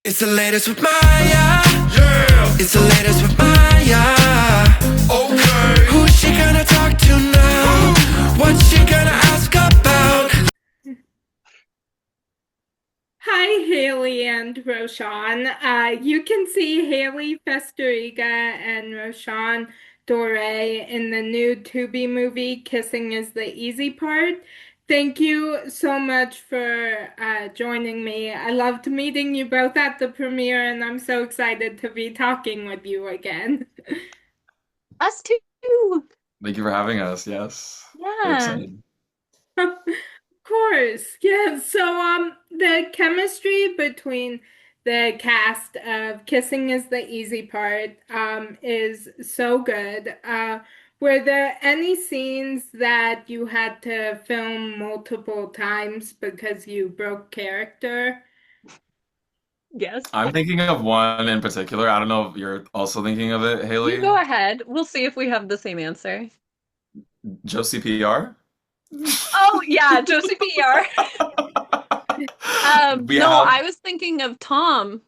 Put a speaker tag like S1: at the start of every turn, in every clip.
S1: It's the latest with Maya.
S2: Yeah.
S1: It's the latest with Maya.
S2: Okay.
S1: Who's she gonna talk to now? What's she gonna ask about?
S3: Hi, Hayley and Roshahn. You can see Hayley Festeryga and Roshahn Dhoré in the new Tubi movie, Kissing is the Easy Part. Thank you so much for joining me. I loved meeting you both at the premiere, and I'm so excited to be talking with you again.
S4: Us too.
S2: Thank you for having us. Yes. Very
S4: Yeah.
S2: excited.
S3: Of course, yeah. So, the chemistry between the cast of Kissing is the Easy Part, is so good. Were there any scenes that you had to film multiple times because you broke character?
S4: Yes.
S2: I'm thinking of one in particular. I don't know if you're also thinking of it,
S4: You
S2: Haley.
S4: go ahead. We'll see if we have the same answer.
S2: Josie PR.
S4: Oh yeah, Josie PR.
S2: We
S4: No,
S2: have,
S4: I was thinking of Tom.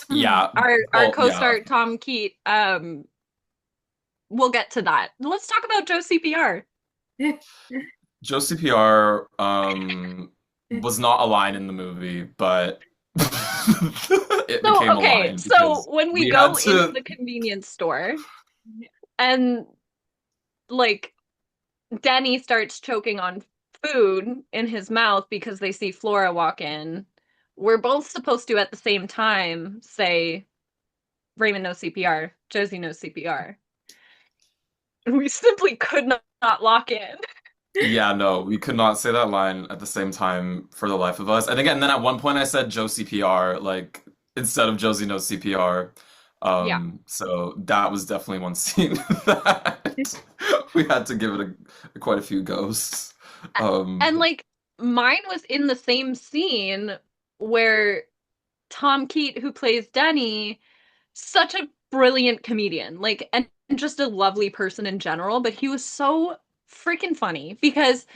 S2: yeah.
S4: Our
S2: Oh, yeah.
S4: co-star Tom Keat. We'll get to that. Let's talk about Josie PR.
S2: Josie PR was not a line in the movie, but it
S4: So,
S2: became a
S4: okay,
S2: line
S4: so
S2: because
S4: when we
S2: we had
S4: go into
S2: to.
S4: the convenience store and like Denny starts choking on food in his mouth because they see Flora walk in. We're both supposed to at the same time say Raymond knows CPR, Josie knows CPR. We simply could not lock in.
S2: Yeah, no, we could not say that line at the same time for the life of us. And again, then at one point I said Joe CPR, like instead of Josie knows CPR.
S4: Yeah.
S2: So that was definitely one scene that we had to give it quite a few goes.
S4: And like mine was in the same scene where Tom Keat, who plays Denny, such a brilliant comedian, like, and just a lovely person in general, but he was so freaking funny because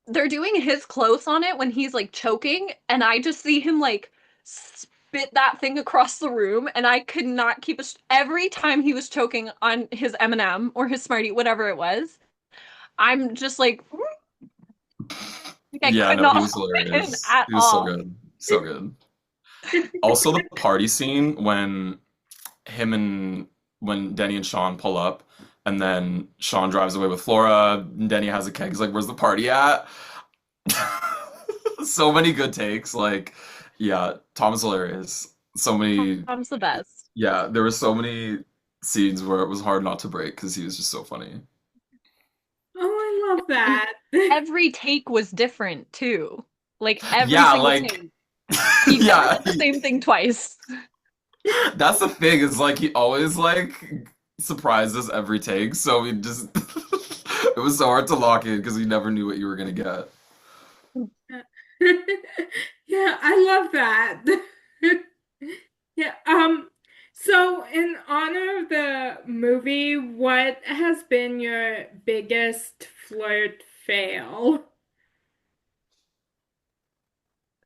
S4: they're doing his close on it when he's like choking, and I just see him like spit that thing across the room, and I could not keep a every time he was choking on his M&M or his Smartie, whatever it was. I'm just like I
S2: Yeah,
S4: could
S2: no,
S4: not
S2: he was
S4: hold it in
S2: hilarious.
S4: at
S2: He was so
S4: all.
S2: good. So good. Also the party scene when him and when Denny and Sean pull up and then Sean drives away with Flora, and Denny has a keg. He's like, "Where's the party at?" So many good takes. Like, yeah, Tom's hilarious. So many,
S4: Tom's the best.
S2: yeah, there were so many scenes where it was hard not to break because he was just so funny.
S3: Oh, I love
S4: And
S3: that.
S4: every take was different too. Like every
S2: Yeah,
S4: single
S2: like,
S4: take. He never
S2: yeah,
S4: did the same thing twice.
S2: that's the thing is like he always like surprises every take. So we just, it was so hard to lock in because we never knew what you were gonna get.
S3: Yeah, I love that. Yeah, so in honor of the movie, what has been your biggest flirt fail?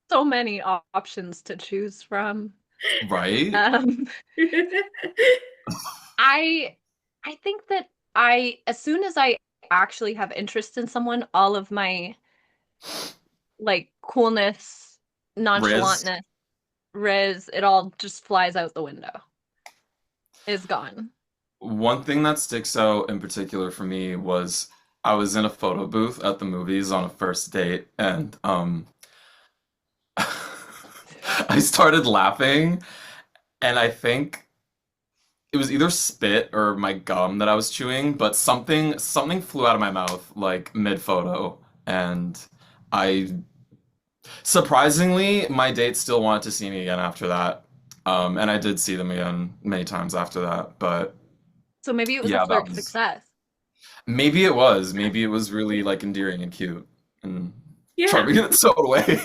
S4: So many options to choose from.
S2: Right?
S4: Um, I I think that as soon as I actually have interest in someone, all of my like coolness,
S2: Riz.
S4: nonchalantness, riz, it all just flies out the window. Is gone.
S2: One thing that sticks out in particular for me was I was in a photo booth at the movies on a first date and I started laughing and I think it was either spit or my gum that I was chewing, but something flew out of my mouth like mid photo and I surprisingly my date still wanted to see me again after that. And I did see them again many times after that, but
S4: So maybe it was a
S2: yeah, that
S4: flirt
S2: was
S4: success.
S2: maybe it was. Maybe it was really like endearing and cute and
S3: Yeah.
S2: charming in its own way.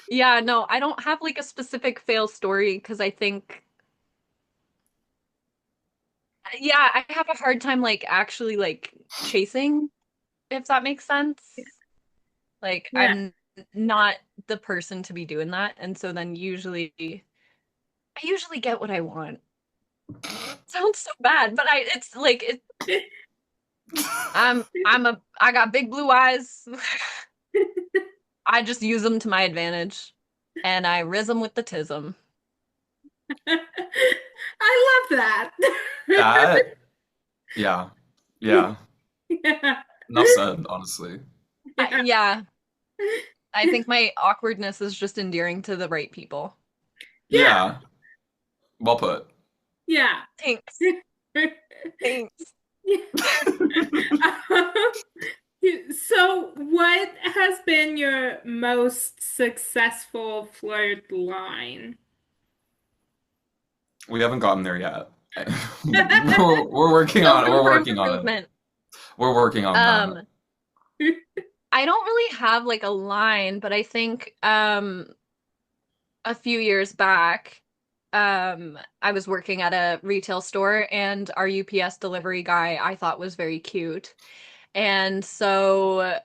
S4: Yeah, no, I don't have like a specific fail story because I think, yeah, I have a hard time like actually like chasing, if that makes sense. Like
S3: Yeah.
S4: I'm not the person to be doing that. And so then I usually get what I want. Sounds so bad, but it's like I got big blue eyes. I just use them to my advantage and I riz them with the tism.
S3: I love that.
S2: That, yeah, yeah.
S3: Yeah.
S2: Enough said, honestly.
S3: Yeah.
S4: Yeah, I think my awkwardness is just endearing to the right people.
S3: Yeah.
S2: Yeah, well put.
S3: Yeah.
S4: Thanks. Thanks.
S3: So, what has been your most successful flirt line?
S2: We haven't gotten there yet. We're working on it. We're
S4: Room for
S2: working on it.
S4: improvement.
S2: We're working on that.
S4: Um, I don't really have like a line, but I think a few years back, I was working at a retail store and our UPS delivery guy I thought was very cute. And so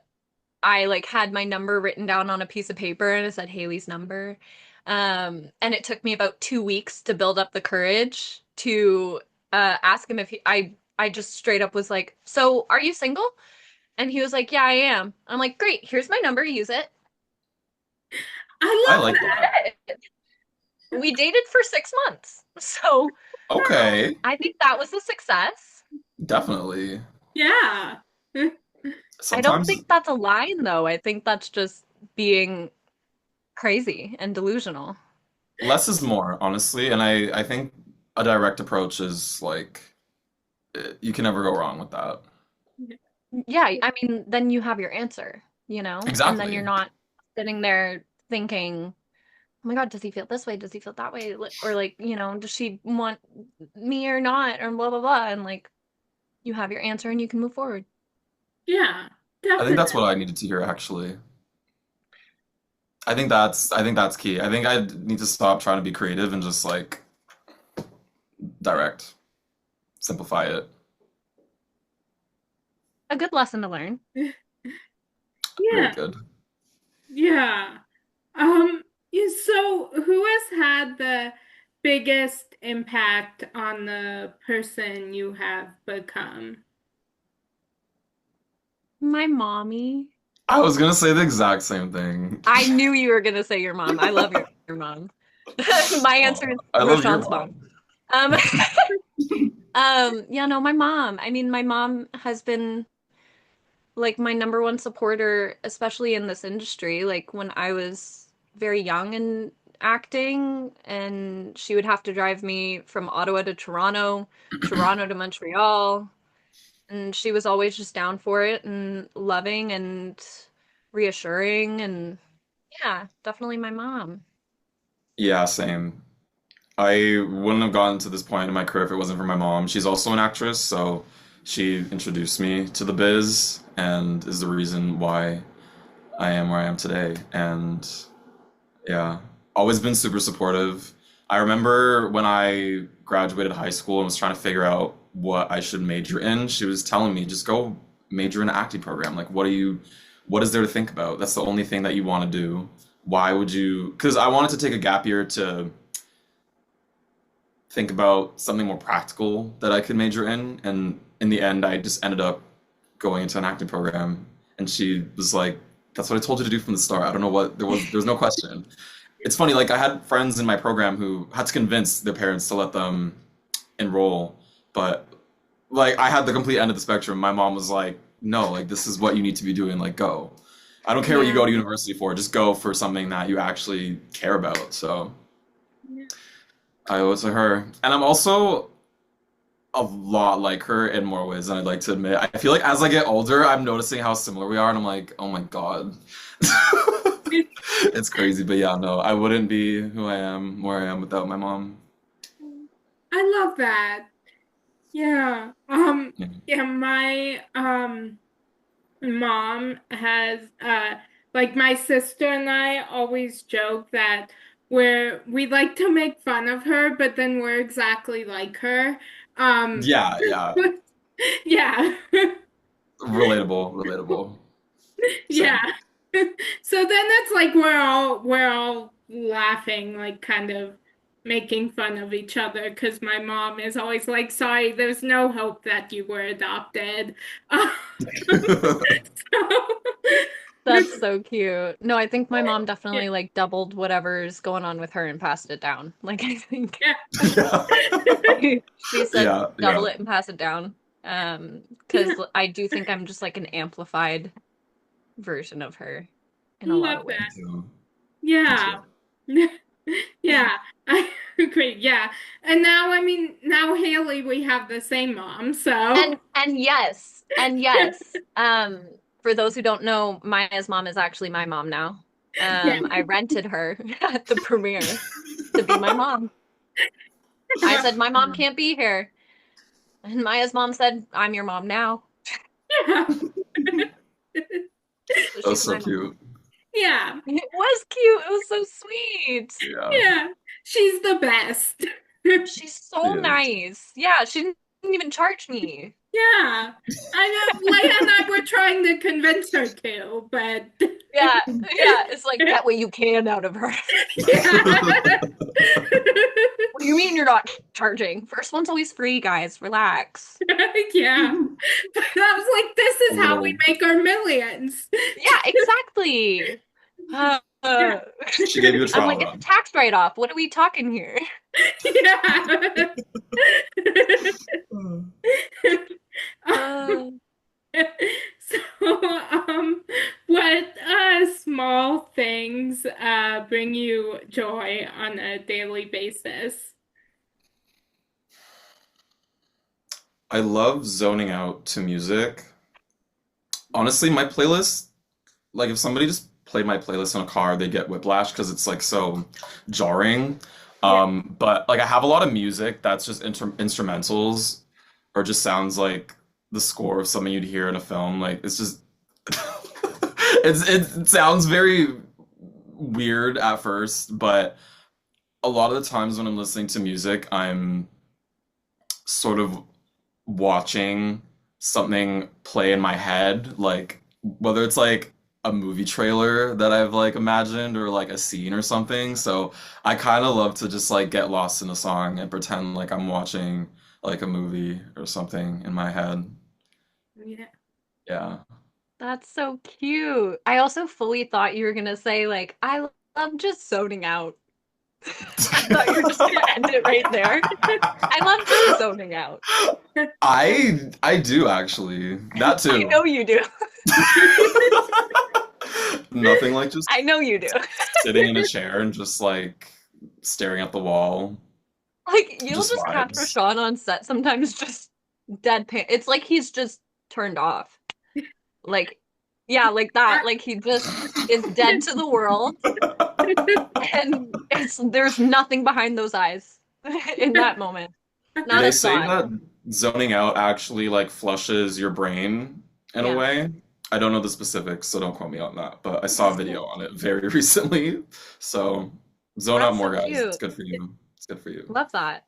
S4: I like had my number written down on a piece of paper and it said Hayley's number. And it took me about 2 weeks to build up the courage to ask him if I just straight up was like, "So, are you single?" And he was like, "Yeah, I am." I'm like, "Great, here's my number, use it."
S3: I
S2: I
S3: love
S2: like
S3: that.
S2: that.
S4: We dated for 6 months. So
S2: Okay,
S4: I think that was a success.
S2: definitely.
S3: Yeah.
S4: I don't
S2: Sometimes
S4: think that's a line though. I think that's just being crazy and delusional.
S2: less is more, honestly, and I think a direct approach is like you can never go wrong with that.
S4: Yeah, I mean, then you have your answer, you know? And then you're
S2: Exactly.
S4: not sitting there thinking, "Oh my God, does he feel this way? Does he feel that way?" Or like, does she want me or not? Or blah blah blah. And like you have your answer and you can move forward.
S3: Yeah,
S2: I think that's
S3: definitely.
S2: what I needed to hear actually. I think that's key. I think I need to stop trying to be creative and just like direct, simplify it.
S4: A good lesson to learn.
S2: Very
S3: Yeah.
S2: good.
S3: Yeah. So who has had the biggest impact on the person you have become?
S4: My mommy.
S2: I was gonna say the exact same thing.
S4: I knew you were gonna say your mom. I love your mom. My answer is
S2: I love your
S4: Roshan's mom.
S2: mom.
S4: Um, yeah, no, my mom. I mean, my mom has been like my number one supporter, especially in this industry. Like when I was very young and acting, and she would have to drive me from Ottawa to Toronto, Toronto to Montreal, and she was always just down for it and loving and reassuring and yeah, definitely my mom.
S2: Yeah, same. I wouldn't have gotten to this point in my career if it wasn't for my mom. She's also an actress, so she introduced me to the biz and is the reason why I am where I am today. And yeah, always been super supportive. I remember when I graduated high school and was trying to figure out what I should major in, she was telling me, just go major in an acting program. Like, what is there to think about? That's the only thing that you want to do. Why would you? Because I wanted to take a gap year to think about something more practical that I could major in. And in the end, I just ended up going into an acting program. And she was like, "That's what I told you to do from the start." I don't know what there was no question. It's funny, like I had friends in my program who had to convince their parents to let them enroll, but like I had the complete end of the spectrum. My mom was like, "No, like this is what you need to be doing. Like go. I don't care what you
S3: Yeah.
S2: go to university for. Just go for something that you actually care about." So
S3: Yeah.
S2: I owe it to her. And I'm also a lot like her in more ways than I'd like to admit. I feel like as I get older, I'm noticing how similar we are, and I'm like, oh my God. It's crazy, but yeah, no, I wouldn't be who I am, where I am without my mom.
S3: I love that. Yeah.
S2: Yeah.
S3: Yeah, my mom has like my sister and I always joke that we like to make fun of her, but then we're exactly like her. Um
S2: Yeah, yeah.
S3: yeah.
S2: Relatable, relatable.
S3: Yeah.
S2: Same.
S3: So then it's like we're all laughing, like kind of making fun of each other because my mom is always like, "Sorry, there's no hope that you were adopted."
S4: That's so cute. No, I think my mom definitely like doubled whatever's going on with her and passed it down. Like I think
S3: Yeah.
S4: she said
S2: Yeah,
S4: double
S2: yeah.
S4: it and pass it down. Because I do think I'm just like an amplified version of her in a lot
S3: Love
S4: of
S2: Me
S3: that.
S4: ways.
S2: too. Me
S3: Yeah.
S2: too.
S3: Yeah, I agree. Yeah. And now, I mean, now Haley, we have the same mom, so
S4: And yes. For those who don't know, Maya's mom is actually my mom now.
S3: yeah.
S4: I rented her at the premiere to be my mom. I said my mom can't be here. And Maya's mom said, I'm your mom now.
S3: Yeah.
S4: So
S2: That's
S4: she's
S2: so
S4: my mom.
S2: cute.
S3: Yeah.
S4: It was cute. It was so sweet.
S2: Yeah,
S3: Yeah. She's the best.
S4: She's
S2: she
S4: so
S2: is.
S4: nice. Yeah, she didn't even charge me.
S3: Yeah. I know Leia and I were trying to convince her to, but
S4: Yeah. It's like that way you can out of her.
S3: yeah.
S4: What do you mean you're not charging? First one's always free, guys. Relax.
S3: Yeah. I was like, this
S2: A
S3: is how we
S2: little.
S3: make our millions.
S4: Yeah, exactly. Uh,
S3: Yeah.
S2: She gave you a
S4: I'm
S2: trial
S4: like, it's a
S2: run.
S4: tax write-off. What are we talking here?
S3: Yeah.
S4: Uh,
S3: So, what small things bring you joy on a daily basis?
S2: I love zoning out to music. Honestly, my playlist, like if somebody just played my playlist in a car, they get whiplash because it's like so jarring.
S3: Yeah.
S2: But like I have a lot of music that's just instrumentals or just sounds like the score of something you'd hear in a film. Like it's just it sounds very weird at first, but a lot of the times when I'm listening to music, I'm sort of watching something play in my head, like whether it's like a movie trailer that I've like imagined or like a scene or something. So I kind of love to just like get lost in a song and pretend like I'm watching like a movie or something in my head.
S3: Yeah.
S2: Yeah.
S4: that's so cute. I also fully thought you were gonna say, like, I love just zoning out. I thought you were just gonna end it right there. I love just zoning out.
S2: I do actually. That
S4: I
S2: too.
S4: know you do.
S2: Nothing like just
S4: I know you do.
S2: sitting in a chair and just like staring at the wall.
S4: Like, you'll
S2: Just
S4: just catch
S2: vibes.
S4: Roshahn on set sometimes just deadpan. It's like he's just turned off. Like, yeah, like that. Like he just is dead to the world, and there's nothing behind those eyes in that moment. Not
S2: They
S4: a
S2: say
S4: thought.
S2: that zoning out actually like flushes your brain in a
S4: Yeah.
S2: way. I don't know the specifics, so don't quote me on that, but I saw a
S4: That's so
S2: video on it very recently. So zone out
S4: that's so
S2: more, guys. It's
S4: cute.
S2: good for you. It's good for you.
S4: Love that.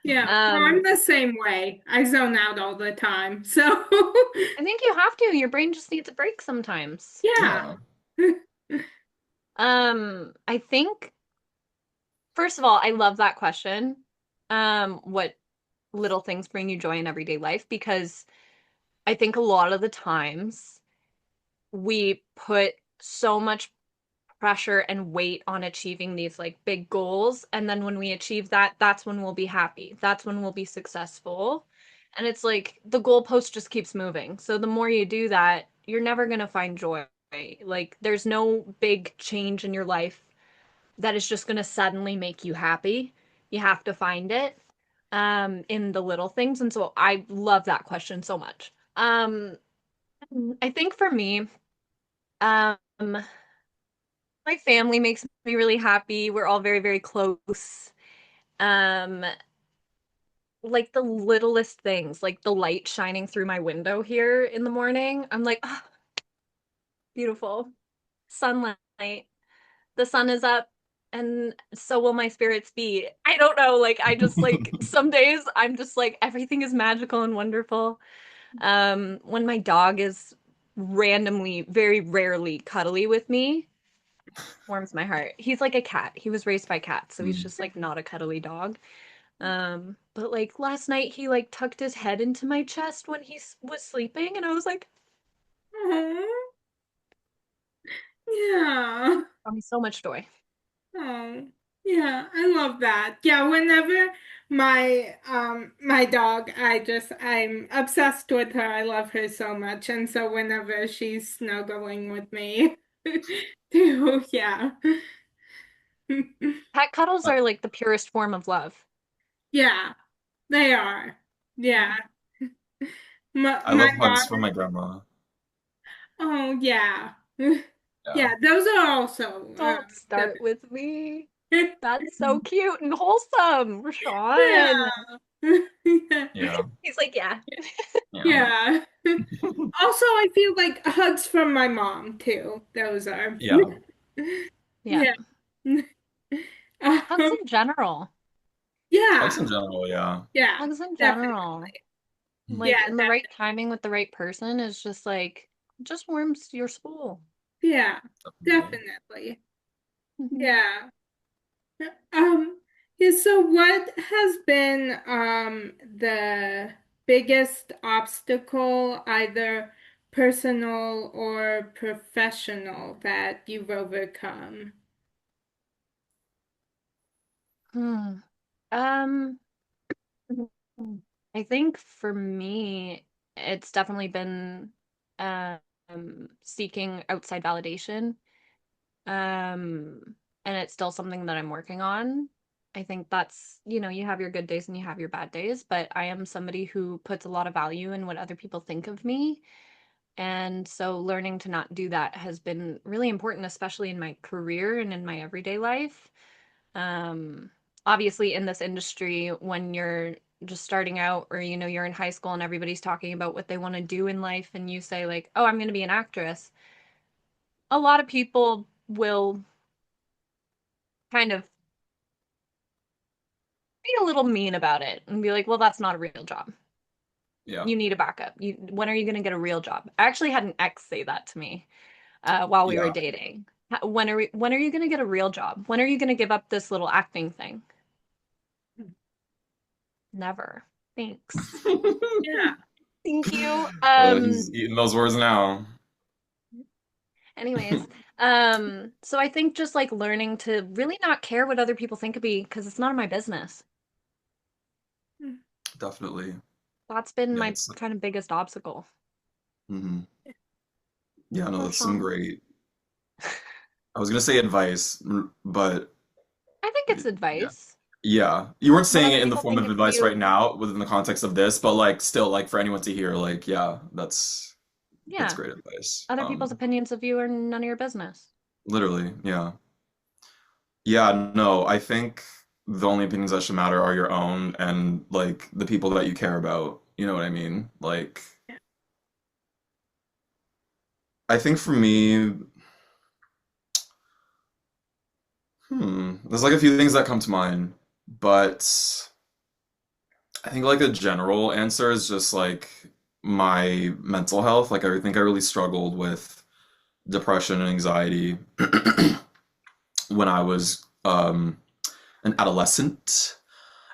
S3: Yeah. No, I'm
S4: Um,
S3: the same way. I zone out all the time. So,
S4: I think you have to. Your brain just needs a break sometimes.
S3: yeah.
S2: Yeah.
S4: I think first of all, I love that question. What little things bring you joy in everyday life? Because I think a lot of the times we put so much pressure and weight on achieving these like big goals. And then when we achieve that, that's when we'll be happy. That's when we'll be successful. And it's like the goalpost just keeps moving. So the more you do that, you're never going to find joy. Like there's no big change in your life that is just going to suddenly make you happy. You have to find it in the little things. And so I love that question so much. I think for me, um, my family makes me really happy. We're all very, very close. Um, like the littlest things, like the light shining through my window here in the morning. I'm like, oh, beautiful sunlight. The sun is up, and so will my spirits be. I don't know, like I just like some days I'm just like everything is magical and wonderful. When my dog is randomly, very rarely cuddly with me warms my heart. He's like a cat. He was raised by cats, so he's
S2: Mm.
S4: just like not a cuddly dog. But like last night he like tucked his head into my chest when was sleeping, and I was like,
S3: Oh, yeah.
S4: brought me so much joy.
S3: Oh, yeah, I love that. Yeah, whenever my dog, I'm obsessed with her. I love her so much. And so whenever she's snuggling with me too, yeah.
S4: Cat cuddles
S2: I,
S4: are like the purest form of love.
S3: Yeah, they are. Yeah.
S4: Yeah.
S2: I
S3: My
S2: love hugs from
S3: daughter,
S2: my grandma.
S3: oh yeah.
S2: Yeah.
S3: Yeah, those are also
S4: Don't
S3: the
S4: start with me. That's so cute and wholesome, Roshahn.
S3: yeah. Yeah.
S2: Yeah.
S4: He's like, yeah.
S2: Yeah.
S3: Yeah. Also, I feel like hugs from my mom too. Those are.
S2: Yeah.
S4: Yeah.
S3: Yeah.
S4: Hugs
S3: Um,
S4: in general.
S2: Hugs
S3: yeah.
S2: in general, yeah.
S3: Yeah.
S4: Hugs in
S3: Definitely.
S4: general.
S2: Mhm.
S3: Yeah.
S4: Like in the right timing with the right person is just like just warms your soul.
S3: Yeah.
S2: Definitely.
S3: Definitely.
S4: Mhm.
S3: Yeah. Um, yeah, so what has been the biggest obstacle, either personal or professional, that you've overcome?
S4: Hmm. Um, I think for me, it's definitely been um seeking outside validation. Um, and it's still something that I'm working on. I think that's, you have your good days and you have your bad days, but I am somebody who puts a lot of value in what other people think of me. And so learning to not do that has been really important, especially in my career and in my everyday life. Um, Obviously in this industry, when you're just starting out or you're in high school and everybody's talking about what they want to do in life and you say like, "Oh, I'm going to be an actress." A lot of people will kind of be a little mean about it and be like, "Well, that's not a real job.
S2: Yeah.
S4: You need a backup. When are you going to get a real job?" I actually had an ex say that to me while we were
S2: Yeah.
S4: dating. When are you going to get a real job? When are you going to give up this little acting thing? Never. Thanks.
S3: Yeah.
S4: Thank you.
S2: He's eating those words now.
S4: Anyways, so I think just like learning to really not care what other people think of me because it's none of my business.
S2: Definitely.
S4: That's been
S2: Yeah,
S4: my
S2: it's
S4: kind of biggest obstacle.
S2: hmm yeah, no, that's some
S4: Roshahn.
S2: great. I was gonna say advice, but
S4: I think it's
S2: yeah.
S4: advice.
S2: Yeah. You weren't
S4: What
S2: saying
S4: other
S2: it in the
S4: people
S2: form
S4: think
S2: of
S4: of
S2: advice right
S4: you,
S2: now within the context of this, but like still like for anyone to hear, like, yeah, that's
S4: yeah,
S2: great advice.
S4: other people's opinions of you are none of your business.
S2: Literally, yeah. Yeah, no, I think the only opinions that should matter are your own and like the people that you care about. You know what I mean? Like, I think for me, there's like a few things that come to mind, but I think like a general answer is just like my mental health. Like I think I really struggled with depression and anxiety when I was an adolescent.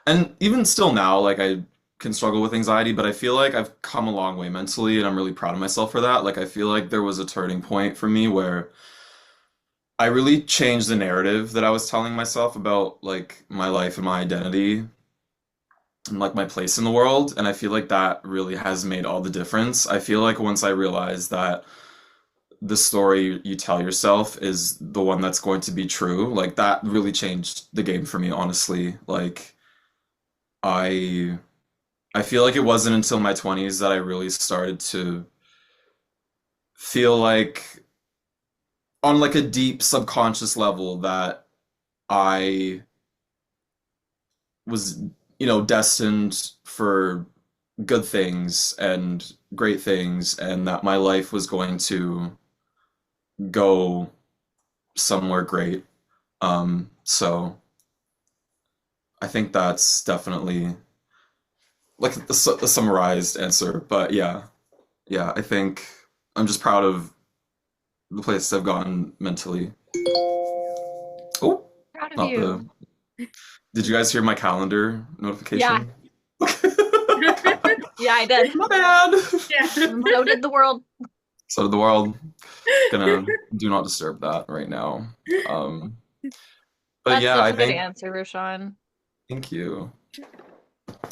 S2: And even still now, like I can struggle with anxiety, but I feel like I've come a long way mentally and I'm really proud of myself for that. Like I feel like there was a turning point for me where I really changed the narrative that I was telling myself about like my life and my identity and like my place in the world. And I feel like that really has made all the difference. I feel like once I realized that the story you tell yourself is the one that's going to be true, like that really changed the game for me, honestly. Like I I feel like it wasn't until my 20s that I really started to feel like on like a deep subconscious level that I was, destined for good things and great things and that my life was going to go somewhere great. So I think that's definitely like the summarized answer, but yeah, I think I'm just proud of the places I've gotten mentally. Oh,
S4: Proud of
S2: not
S4: you.
S2: the. Did you guys hear my calendar
S4: Yeah,
S2: notification?
S4: yeah, I did.
S2: My bad.
S3: Yeah.
S4: So did the world.
S2: So did the world. Gonna do not disturb that right now. Um, but
S4: That's
S2: yeah,
S4: such
S2: I
S4: a good
S2: think.
S4: answer, Roshahn.
S2: Thank you.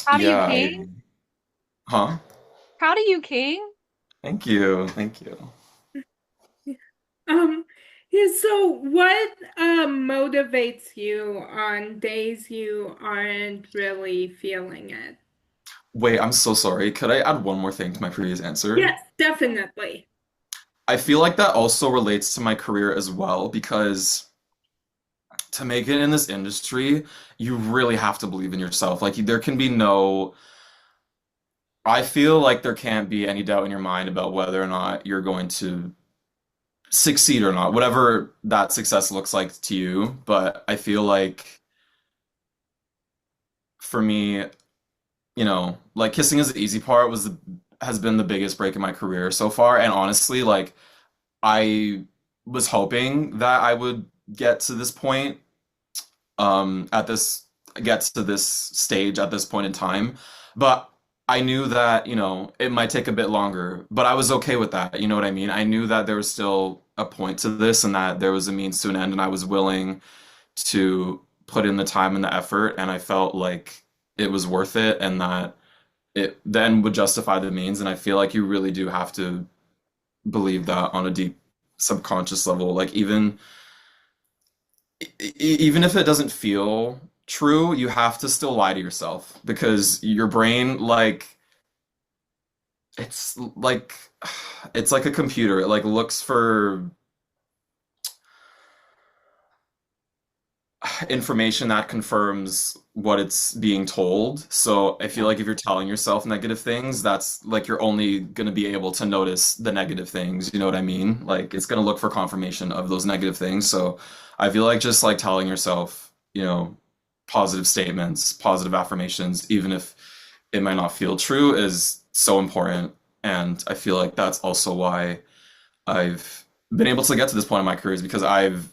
S4: Proud of you,
S2: Yeah,
S4: King.
S2: huh?
S4: Proud of you, King.
S2: Thank you. Thank you.
S3: Um, yeah, so what motivates you on days you aren't really feeling it?
S2: Wait, I'm so sorry. Could I add one more thing to my previous answer?
S3: Yes, definitely.
S2: I feel like that also relates to my career as well because to make it in this industry, you really have to believe in yourself. Like there can be no, I feel like there can't be any doubt in your mind about whether or not you're going to succeed or not, whatever that success looks like to you. But I feel like for me, like kissing is the easy part has been the biggest break in my career so far. And honestly, like I was hoping that I would get to this point, at this gets to this stage at this point in time. But I knew that, it might take a bit longer, but I was okay with that. You know what I mean? I knew that there was still a point to this and that there was a means to an end, and I was willing to put in the time and the effort, and I felt like it was worth it and that it then would justify the means. And I feel like you really do have to believe that on a deep subconscious level. Like even if it doesn't feel true, you have to still lie to yourself because your brain, like, it's like it's like a computer. It like looks for information that confirms what it's being told. So I feel like if you're telling yourself negative things, that's like you're only going to be able to notice the negative things. You know what I mean? Like it's going to look for confirmation of those negative things. So I feel like just like telling yourself, positive statements, positive affirmations, even if it might not feel true, is so important. And I feel like that's also why I've been able to get to this point in my career is because I've,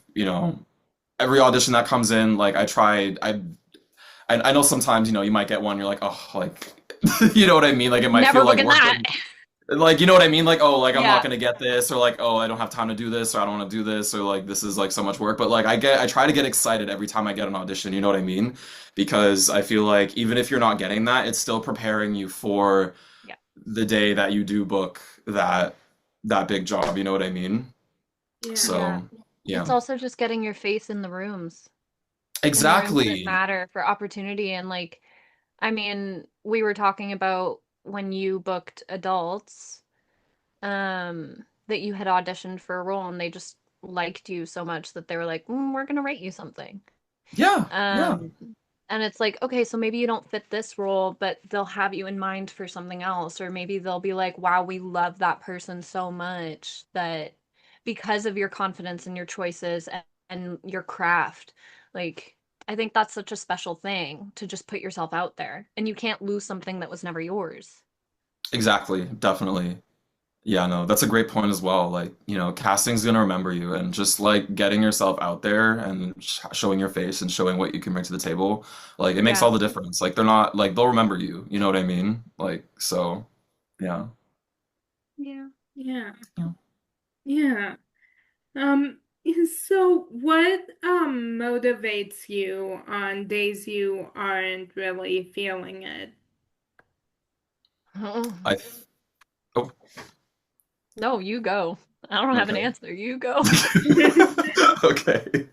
S2: every audition that comes in, like I tried, I know sometimes, you might get one, you're like, oh, like, you know what I mean? Like it might
S4: Never
S2: feel like
S4: booking
S2: work.
S4: that.
S2: Like, you know what I mean? Like, oh, like I'm not
S4: Yeah.
S2: gonna get this, or like, oh, I don't have time to do this, or I don't want to do this, or like this is like so much work. But like I try to get excited every time I get an audition, you know what I mean? Because I feel like even if you're not getting that, it's still preparing you for
S4: Yeah.
S2: the day that you do book that big job, you know what I mean?
S3: Yeah.
S4: Yeah.
S2: So,
S4: It's
S2: yeah.
S4: also just getting your face in the rooms that
S2: Exactly.
S4: matter for opportunity. And like, I mean, we were talking about when you booked adults, that you had auditioned for a role and they just liked you so much that they were like, we're gonna write you something.
S2: Yeah, yeah.
S4: Um, and it's like, okay, so maybe you don't fit this role, but they'll have you in mind for something else. Or maybe they'll be like, wow, we love that person so much that because of your confidence and your choices and your craft, like, I think that's such a special thing to just put yourself out there. And you can't lose something that was never yours.
S2: Exactly. Definitely. Yeah, no, that's a great point as well. Like, casting's gonna remember you, and just like getting yourself out there and showing your face and showing what you can bring to the table, like it makes
S4: Yeah.
S2: all the difference. Like they're not like they'll remember you, you know what I mean? Like, so yeah.
S4: Yeah.
S3: Yeah.
S2: Yeah.
S3: Yeah. Um, so what motivates you on days you aren't really feeling it?
S2: I oh,
S4: No, you go. I don't have an
S2: okay.
S4: answer. You go.
S2: Okay.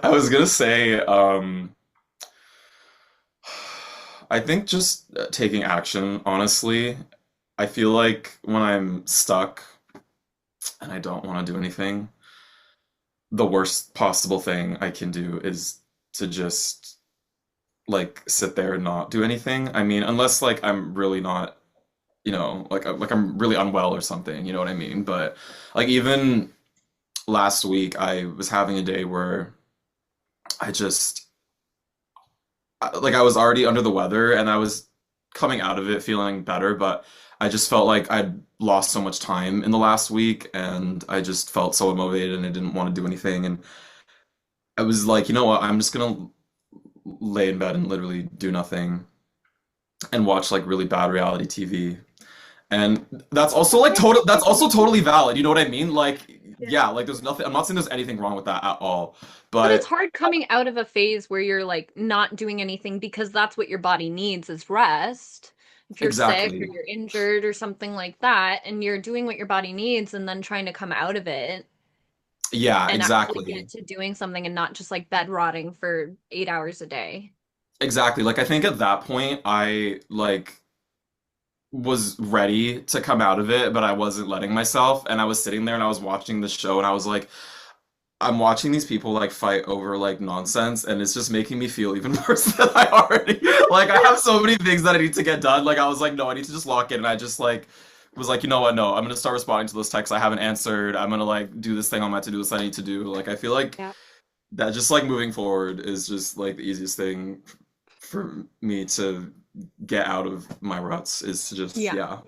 S2: I was gonna say, I think just taking action, honestly. I feel like when I'm stuck and I don't want to do anything, the worst possible thing I can do is to just like sit there and not do anything. I mean, unless like I'm really not, like I'm really unwell or something, you know what I mean? But like even last week I was having a day where I just like I was already under the weather and I was coming out of it feeling better, but I just felt like I'd lost so much time in the last week, and I just felt so unmotivated and I didn't want to do anything. And I was like, you know what? I'm just gonna lay in bed and literally do nothing and watch like really bad reality TV. And that's also like total that's also totally valid. You know what I mean? Like
S3: Yeah.
S2: yeah, like there's nothing I'm not saying there's anything wrong with that at all.
S4: But it's
S2: But
S4: hard coming out of a phase where you're like not doing anything because that's what your body needs is rest. If you're sick or
S2: exactly.
S4: you're injured or something like that, and you're doing what your body needs and then trying to come out of it
S2: Yeah,
S4: and actually
S2: exactly.
S4: get to doing something and not just like bed rotting for 8 hours a day.
S2: Exactly. Like I think at that point I like was ready to come out of it, but I wasn't letting myself. And I was sitting there and I was watching the show and I was like, I'm watching these people like fight over like nonsense and it's just making me feel even worse than I already like I have so many things that I need to get done. Like I was like, no, I need to just lock in and I just like was like, you know what, no, I'm gonna start responding to those texts I haven't answered. I'm gonna like do this thing on my to-do list I need to do. Like I feel like
S4: Yeah.
S2: that just like moving forward is just like the easiest thing for me to get out of my ruts is to just
S4: Yeah.
S2: yeah,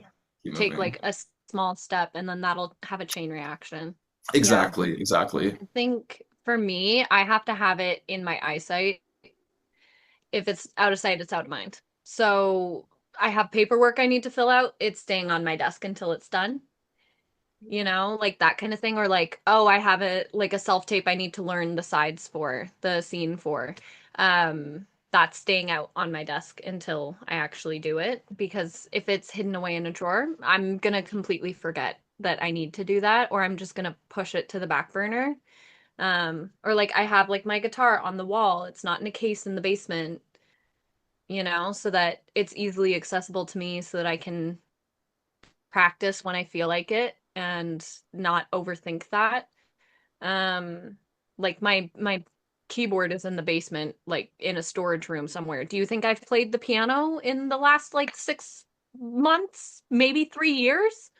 S2: keep
S4: Take
S2: moving.
S4: like a small step and then that'll have a chain reaction. Yeah.
S2: Exactly, exactly.
S4: I think for me, I have to have it in my eyesight. If it's out of sight, it's out of mind. So I have paperwork I need to fill out. It's staying on my desk until it's done, like that kind of thing. Or like, oh, I have a self-tape I need to learn the sides for, the scene for. That's staying out on my desk until I actually do it. Because if it's hidden away in a drawer, I'm gonna completely forget that I need to do that, or I'm just gonna push it to the back burner. Or like I have like my guitar on the wall. It's not in a case in the basement, so that it's easily accessible to me so that I can practice when I feel like it and not overthink that. Um, like my keyboard is in the basement, like in a storage room somewhere. Do you think I've played the piano in the last like 6 months, maybe 3 years?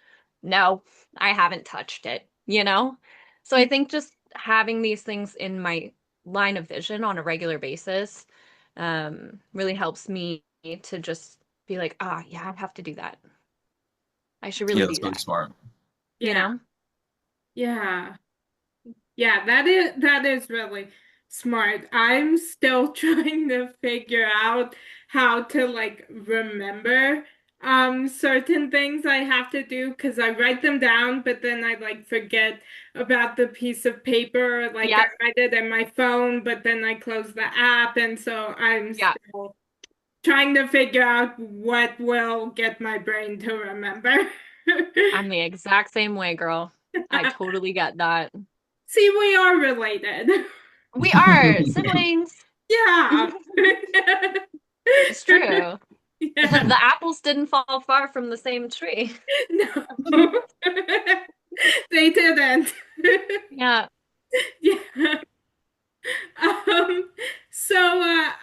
S4: No, I haven't touched it. So I think just having these things in my line of vision on a regular basis really helps me to just be like, ah, yeah, I have to do that. I should
S2: Yeah,
S4: really
S2: that's
S4: do
S2: really
S4: that,
S2: smart.
S4: you
S3: Yeah.
S4: know?
S3: Yeah. Yeah, that is really smart. I'm still trying to figure out how to like remember certain things I have to do because I write them down, but then I like forget about the piece of paper. Like I
S4: Yep.
S3: write it in my phone, but then I close the app, and so I'm
S4: Yeah.
S3: still trying to figure out what will get my brain to remember.
S4: I'm the exact same way, girl. I totally get that.
S3: See, we are related.
S4: We are siblings.
S3: Yeah.
S4: It's true.
S3: Yeah.
S4: The apples didn't fall far from the same tree.
S3: No. They didn't.
S4: Yeah.
S3: Yeah. Um,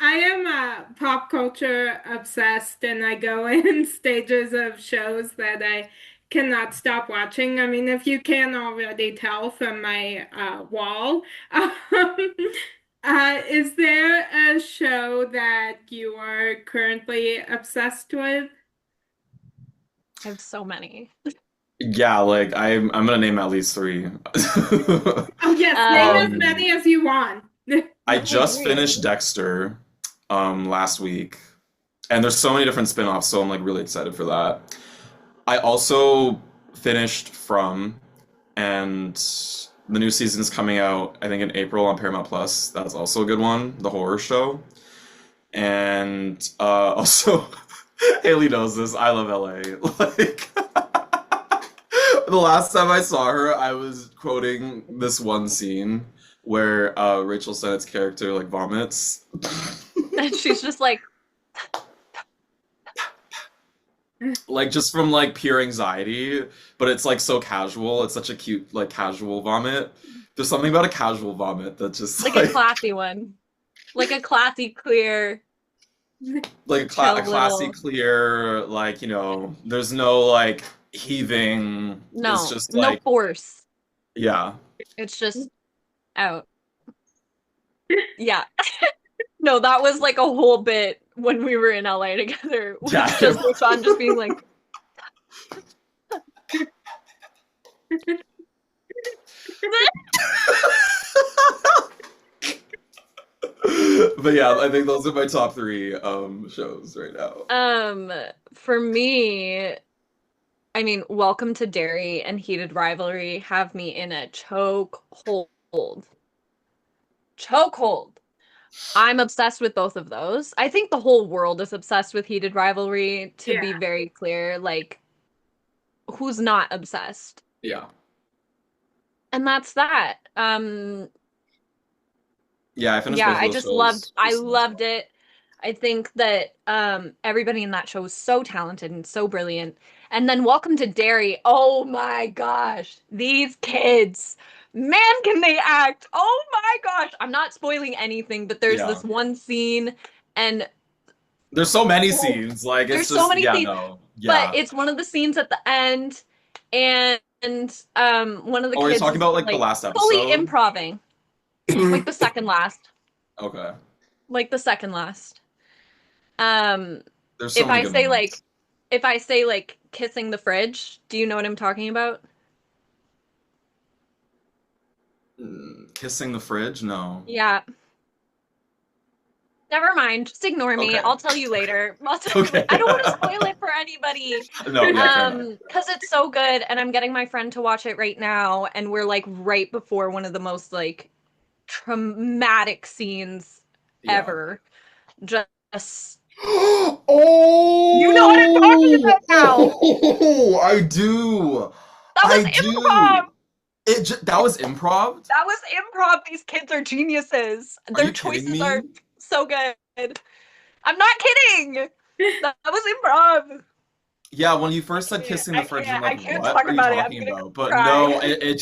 S3: I am pop culture obsessed and I go in stages of shows that I cannot stop watching. I mean, if you can already tell from my wall, is there a show that you are currently obsessed with?
S4: I have so many.
S2: Yeah, like I'm gonna name at least three.
S3: Oh, yes, name as
S4: Um,
S3: many as you want.
S2: I
S4: okay,
S2: just
S4: great.
S2: finished Dexter last week, and there's so many different spin-offs, so I'm like really excited for that. I also finished From, and the new season's coming out, I think in April on Paramount Plus. That's also a good one, the horror show. And also Haley knows this. I love LA. Like the last time I saw her, I was quoting this one scene where Rachel Sennett's character like vomits.
S4: And she's just like,
S2: Like just from like pure anxiety, but it's like so casual. It's such a cute like casual vomit. There's something about a casual vomit that just
S4: like a classy one. Like a classy, clear,
S2: like
S4: chill
S2: a classy,
S4: little.
S2: clear, like, there's no like heaving. It's
S4: No,
S2: just
S4: no
S2: like,
S4: force.
S2: yeah,
S4: It's just out. Yeah. No, that was like a whole bit when we were in LA together. Was
S2: yeah.
S4: just Roshahn just being like,
S2: But yeah, I think those are my top three shows right now.
S4: For me, I mean, Welcome to Derry and Heated Rivalry have me in a chokehold. Chokehold. I'm obsessed with both of those. I think the whole world is obsessed with Heated Rivalry, to
S3: Yeah.
S4: be very clear. Like, who's not obsessed?
S2: Yeah.
S4: And that's that.
S2: Yeah, I finished
S4: Yeah,
S2: both of those shows
S4: I
S2: recently as
S4: loved
S2: well.
S4: it. I think that everybody in that show was so talented and so brilliant. And then Welcome to Derry. Oh my gosh. These kids. Man, can they act. Oh my gosh. I'm not spoiling anything, but there's
S2: Yeah.
S4: this one scene and
S2: There's so many
S4: oh,
S2: scenes. Like
S4: there's
S2: it's
S4: so
S2: just
S4: many
S2: yeah,
S4: scenes,
S2: no.
S4: but
S2: Yeah.
S4: it's one of the scenes at the end and one of the
S2: Oh, are you
S4: kids
S2: talking
S4: is
S2: about like the
S4: like
S2: last
S4: fully
S2: episode?
S4: improving. Like the second last.
S2: Okay.
S4: Like the second last. Um,
S2: There's so
S4: if
S2: many
S4: I
S2: good
S4: say like
S2: moments.
S4: if I say like kissing the fridge, do you know what I'm talking about?
S2: Kissing the fridge? No.
S4: Yeah. Never mind. Just ignore me.
S2: Okay.
S4: I'll tell you later. I'll tell you later.
S2: Okay.
S4: I don't want to spoil it for anybody.
S2: No, yeah, fair enough.
S4: Because it's so good and I'm getting my friend to watch it right now and we're like right before one of the most like traumatic scenes
S2: Yeah.
S4: ever. Just you know what I'm talking
S2: Oh,
S4: about now.
S2: oh, I do.
S4: That was
S2: I
S4: improv.
S2: do. That was improv?
S4: That was improv. These kids are geniuses.
S2: Are
S4: Their
S2: you kidding
S4: choices are
S2: me?
S4: so good. I'm not kidding. That was improv.
S2: Yeah, when you first said kissing the
S4: I
S2: fridge, I'm
S4: can't. I
S2: like,
S4: can't
S2: what
S4: talk
S2: are you
S4: about it. I'm
S2: talking
S4: gonna
S2: about? But no,
S4: cry.
S2: it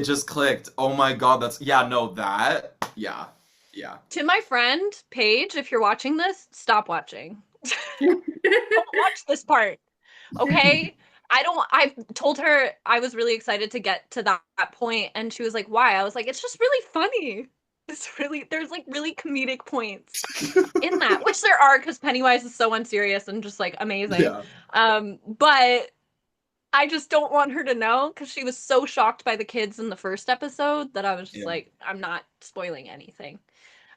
S2: just clicked. Oh my God, that's yeah, no, that yeah, yeah.
S4: To my friend Paige, if you're watching this, stop watching. Don't watch this part, okay? I don't. I've told her I was really excited to get to that point, and she was like, "Why?" I was like, "It's just really funny. It's really there's like really comedic points in that, which there are because Pennywise is so unserious and just like amazing.
S2: Yeah,
S4: But I just don't want her to know because she was so shocked by the kids in the first episode that I was just
S2: yeah.
S4: like, I'm not spoiling anything.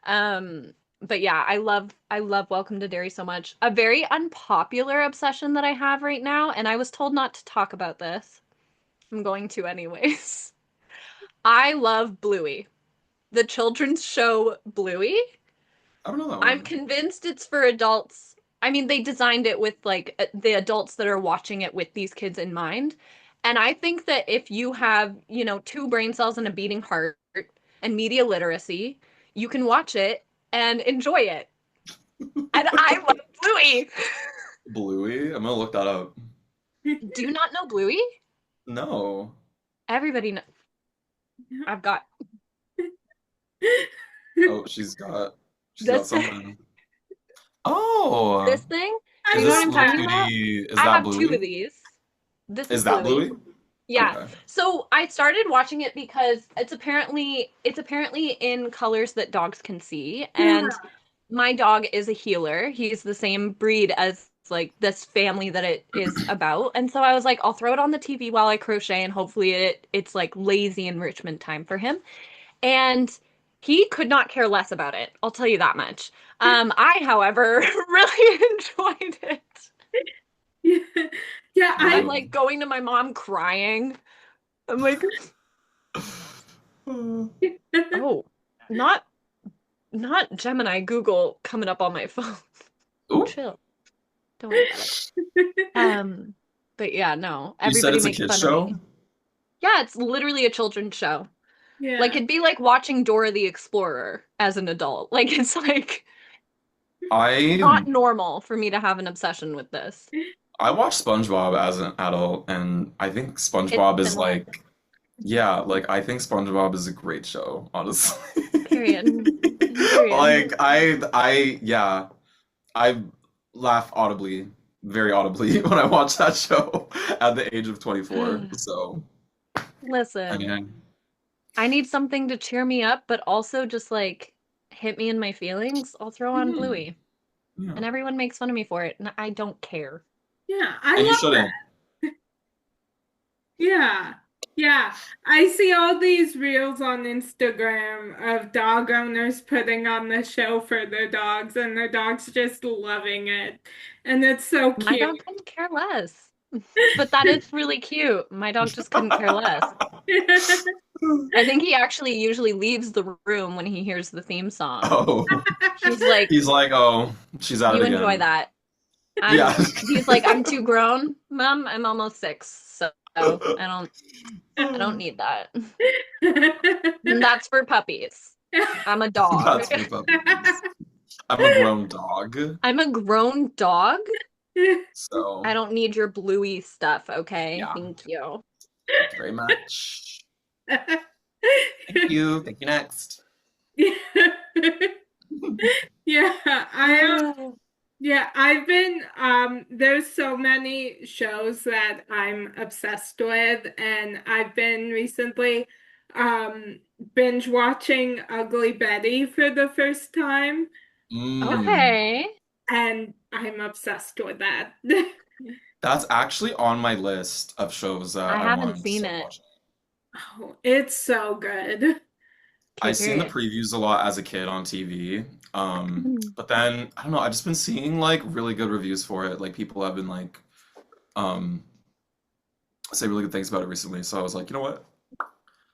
S4: Um, but yeah, I love Welcome to Derry so much. A very unpopular obsession that I have right now, and I was told not to talk about this. I'm going to anyways. I love Bluey, the children's show Bluey.
S2: I don't know that
S4: I'm
S2: one.
S4: convinced it's for adults. I mean, they designed it with like the adults that are watching it with these kids in mind. And I think that if you have, you know, two brain cells and a beating heart and media literacy, you can watch it and enjoy it. And I love Bluey.
S2: Bluey? I'm gonna look that up.
S4: Do you not know Bluey?
S2: No.
S4: Everybody know. I've got
S2: Oh, she's got
S4: this
S2: something. Oh,
S4: this thing. Do
S2: is
S4: you know what
S2: this
S4: I'm
S2: Little
S4: talking about?
S2: Cutie? Is
S4: I
S2: that
S4: have two of
S2: Bluey?
S4: these. This is
S2: Is that
S4: Bluey.
S2: Bluey?
S4: Yeah.
S2: Okay.
S4: So I started watching it because it's apparently in colors that dogs can see,
S3: Yeah.
S4: and my dog is a healer. He's the same breed as like this family that it is about. And so I was like, I'll throw it on the TV while I crochet and hopefully it's like lazy enrichment time for him. And he could not care less about it. I'll tell you that much. I, however, really enjoyed it.
S3: Yeah. Yeah,
S4: I'm
S3: I
S2: Ooh.
S4: like going to my mom crying. I'm like, oh, not Gemini, Google coming up on my phone.
S2: Ooh.
S4: Chill. Don't worry about it. But yeah, no.
S2: You said
S4: Everybody
S2: it's a
S4: makes
S2: kids
S4: fun of
S2: show?
S4: me. Yeah, it's literally a children's show. Like
S3: yeah.
S4: it'd be like watching Dora the Explorer as an adult. Like it's like
S2: I
S4: not normal for me to have an obsession with this.
S2: I watched SpongeBob as an adult, and I think
S4: It's
S2: SpongeBob is
S4: similar.
S2: like, yeah, like I think SpongeBob is a great show, honestly.
S4: Period. Period.
S2: Like yeah, I laugh audibly, very audibly when I watch that show at the age of 24. So, I
S4: Listen,
S2: mean,
S4: I need something to cheer me up, but also just like hit me in my feelings. I'll throw on
S2: hmm,
S4: Bluey.
S2: yeah.
S4: And everyone makes fun of me for it, and I don't care.
S3: Yeah, I
S2: And you
S3: love
S2: shouldn't.
S3: it. Yeah. Yeah, I see all these reels on Instagram of dog owners putting on the show for their dogs, and their dogs just loving it. And it's so
S4: My
S3: cute.
S4: dog couldn't care less. But that is really cute. My dog just couldn't care less. I think he actually usually leaves the room when he hears the theme song.
S2: Oh,
S4: He's like,
S2: he's like, oh, she's at it
S4: you enjoy
S2: again.
S4: that.
S2: Yeah.
S4: He's like, I'm too grown, Mom. I'm almost 6, so I don't need that. And that's for puppies. I'm a dog.
S2: That's for puppies. I'm a grown dog,
S4: I'm a grown dog. I
S2: so
S4: don't need your bluey stuff, okay?
S2: yeah.
S4: Thank you.
S2: Thank you very much. Thank you. Thank you. Next.
S3: Yeah, I've been there's so many shows that I'm obsessed with, and I've been recently um binge watching Ugly Betty for the first time,
S2: Mm.
S4: Okay.
S3: and I'm obsessed with that.
S2: That's actually on my list of shows that
S4: I
S2: I
S4: haven't
S2: want to
S4: seen
S2: start
S4: it.
S2: watching.
S3: Oh, it's so good.
S4: Okay,
S2: I seen the
S4: period.
S2: previews a lot as a kid on TV. But then I don't know, I've just been seeing like really good reviews for it. Like people have been like um say really good things about it recently. So I was like, you know what?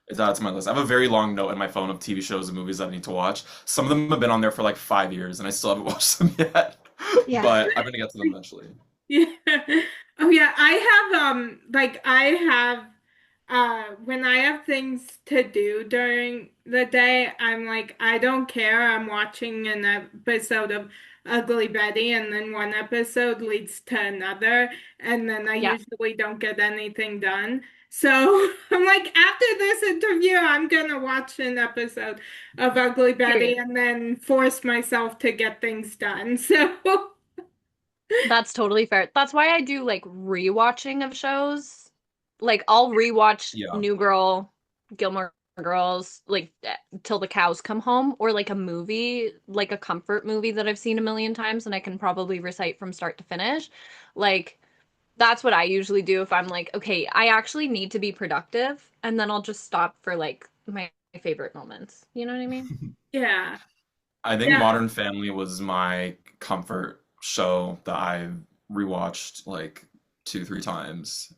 S2: It's added to my list. I have a very long note in my phone of TV shows and movies that I need to watch. Some of them have been on there for like 5 years and I still haven't watched them yet.
S4: Yeah.
S2: But I'm gonna get to them eventually.
S3: Yeah. Oh yeah, I have like I have when I have things to do during the day, I'm like I don't care. I'm watching an episode of Ugly Betty, and then one episode leads to another, and then I
S4: Yeah.
S3: usually don't get anything done. So I'm like, after this interview, I'm gonna watch an episode of Ugly Betty
S4: Period.
S3: and then force myself to get things done. So
S4: That's totally fair. That's why I do like rewatching of shows. Like I'll rewatch
S2: Yeah.
S4: New Girl, Gilmore Girls, like till the cows come home, or like a movie, like a comfort movie that I've seen a million times and I can probably recite from start to finish. Like that's what I usually do if I'm like, okay, I actually need to be productive, and then I'll just stop for like my favorite moments. You know what I mean?
S3: yeah.
S2: I think
S3: Yeah.
S2: Modern Family was my comfort show that I rewatched like 2, 3 times.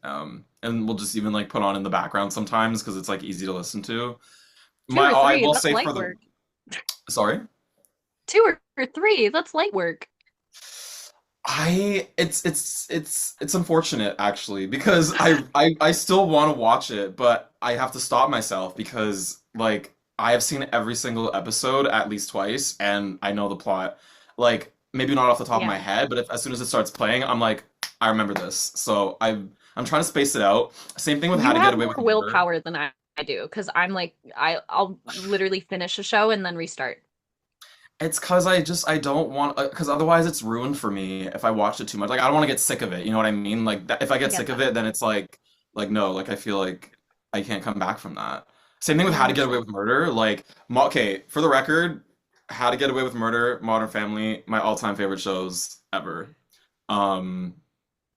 S2: And we'll just even like put on in the background sometimes because it's like easy to listen to.
S4: Two or
S2: I
S4: three,
S2: will
S4: that's
S2: say
S4: light
S2: for the
S4: work.
S2: sorry.
S4: Two or three, that's light work.
S2: It's unfortunate actually because I still want to watch it, but I have to stop myself because like I have seen every single episode at least twice and I know the plot. Like maybe not off the top of my
S4: Yeah.
S2: head, but if as soon as it starts playing, I'm like, I remember this. So I'm trying to space it out. Same thing with How
S4: You
S2: to Get
S4: have
S2: Away
S4: more
S2: with Murder.
S4: willpower than I do, because I'm like I'll literally finish a show and then restart.
S2: It's because I don't want because otherwise it's ruined for me if I watch it too much. Like I don't want to get sick of it. You know what I mean? Like that, if I
S4: I
S2: get
S4: get
S2: sick of
S4: that.
S2: it, then it's like no, like I feel like I can't come back from that. Same thing with
S4: I
S2: How to Get Away
S4: understand.
S2: with Murder. Like okay, for the record, How to Get Away with Murder, Modern Family, my all-time favorite shows ever. Um,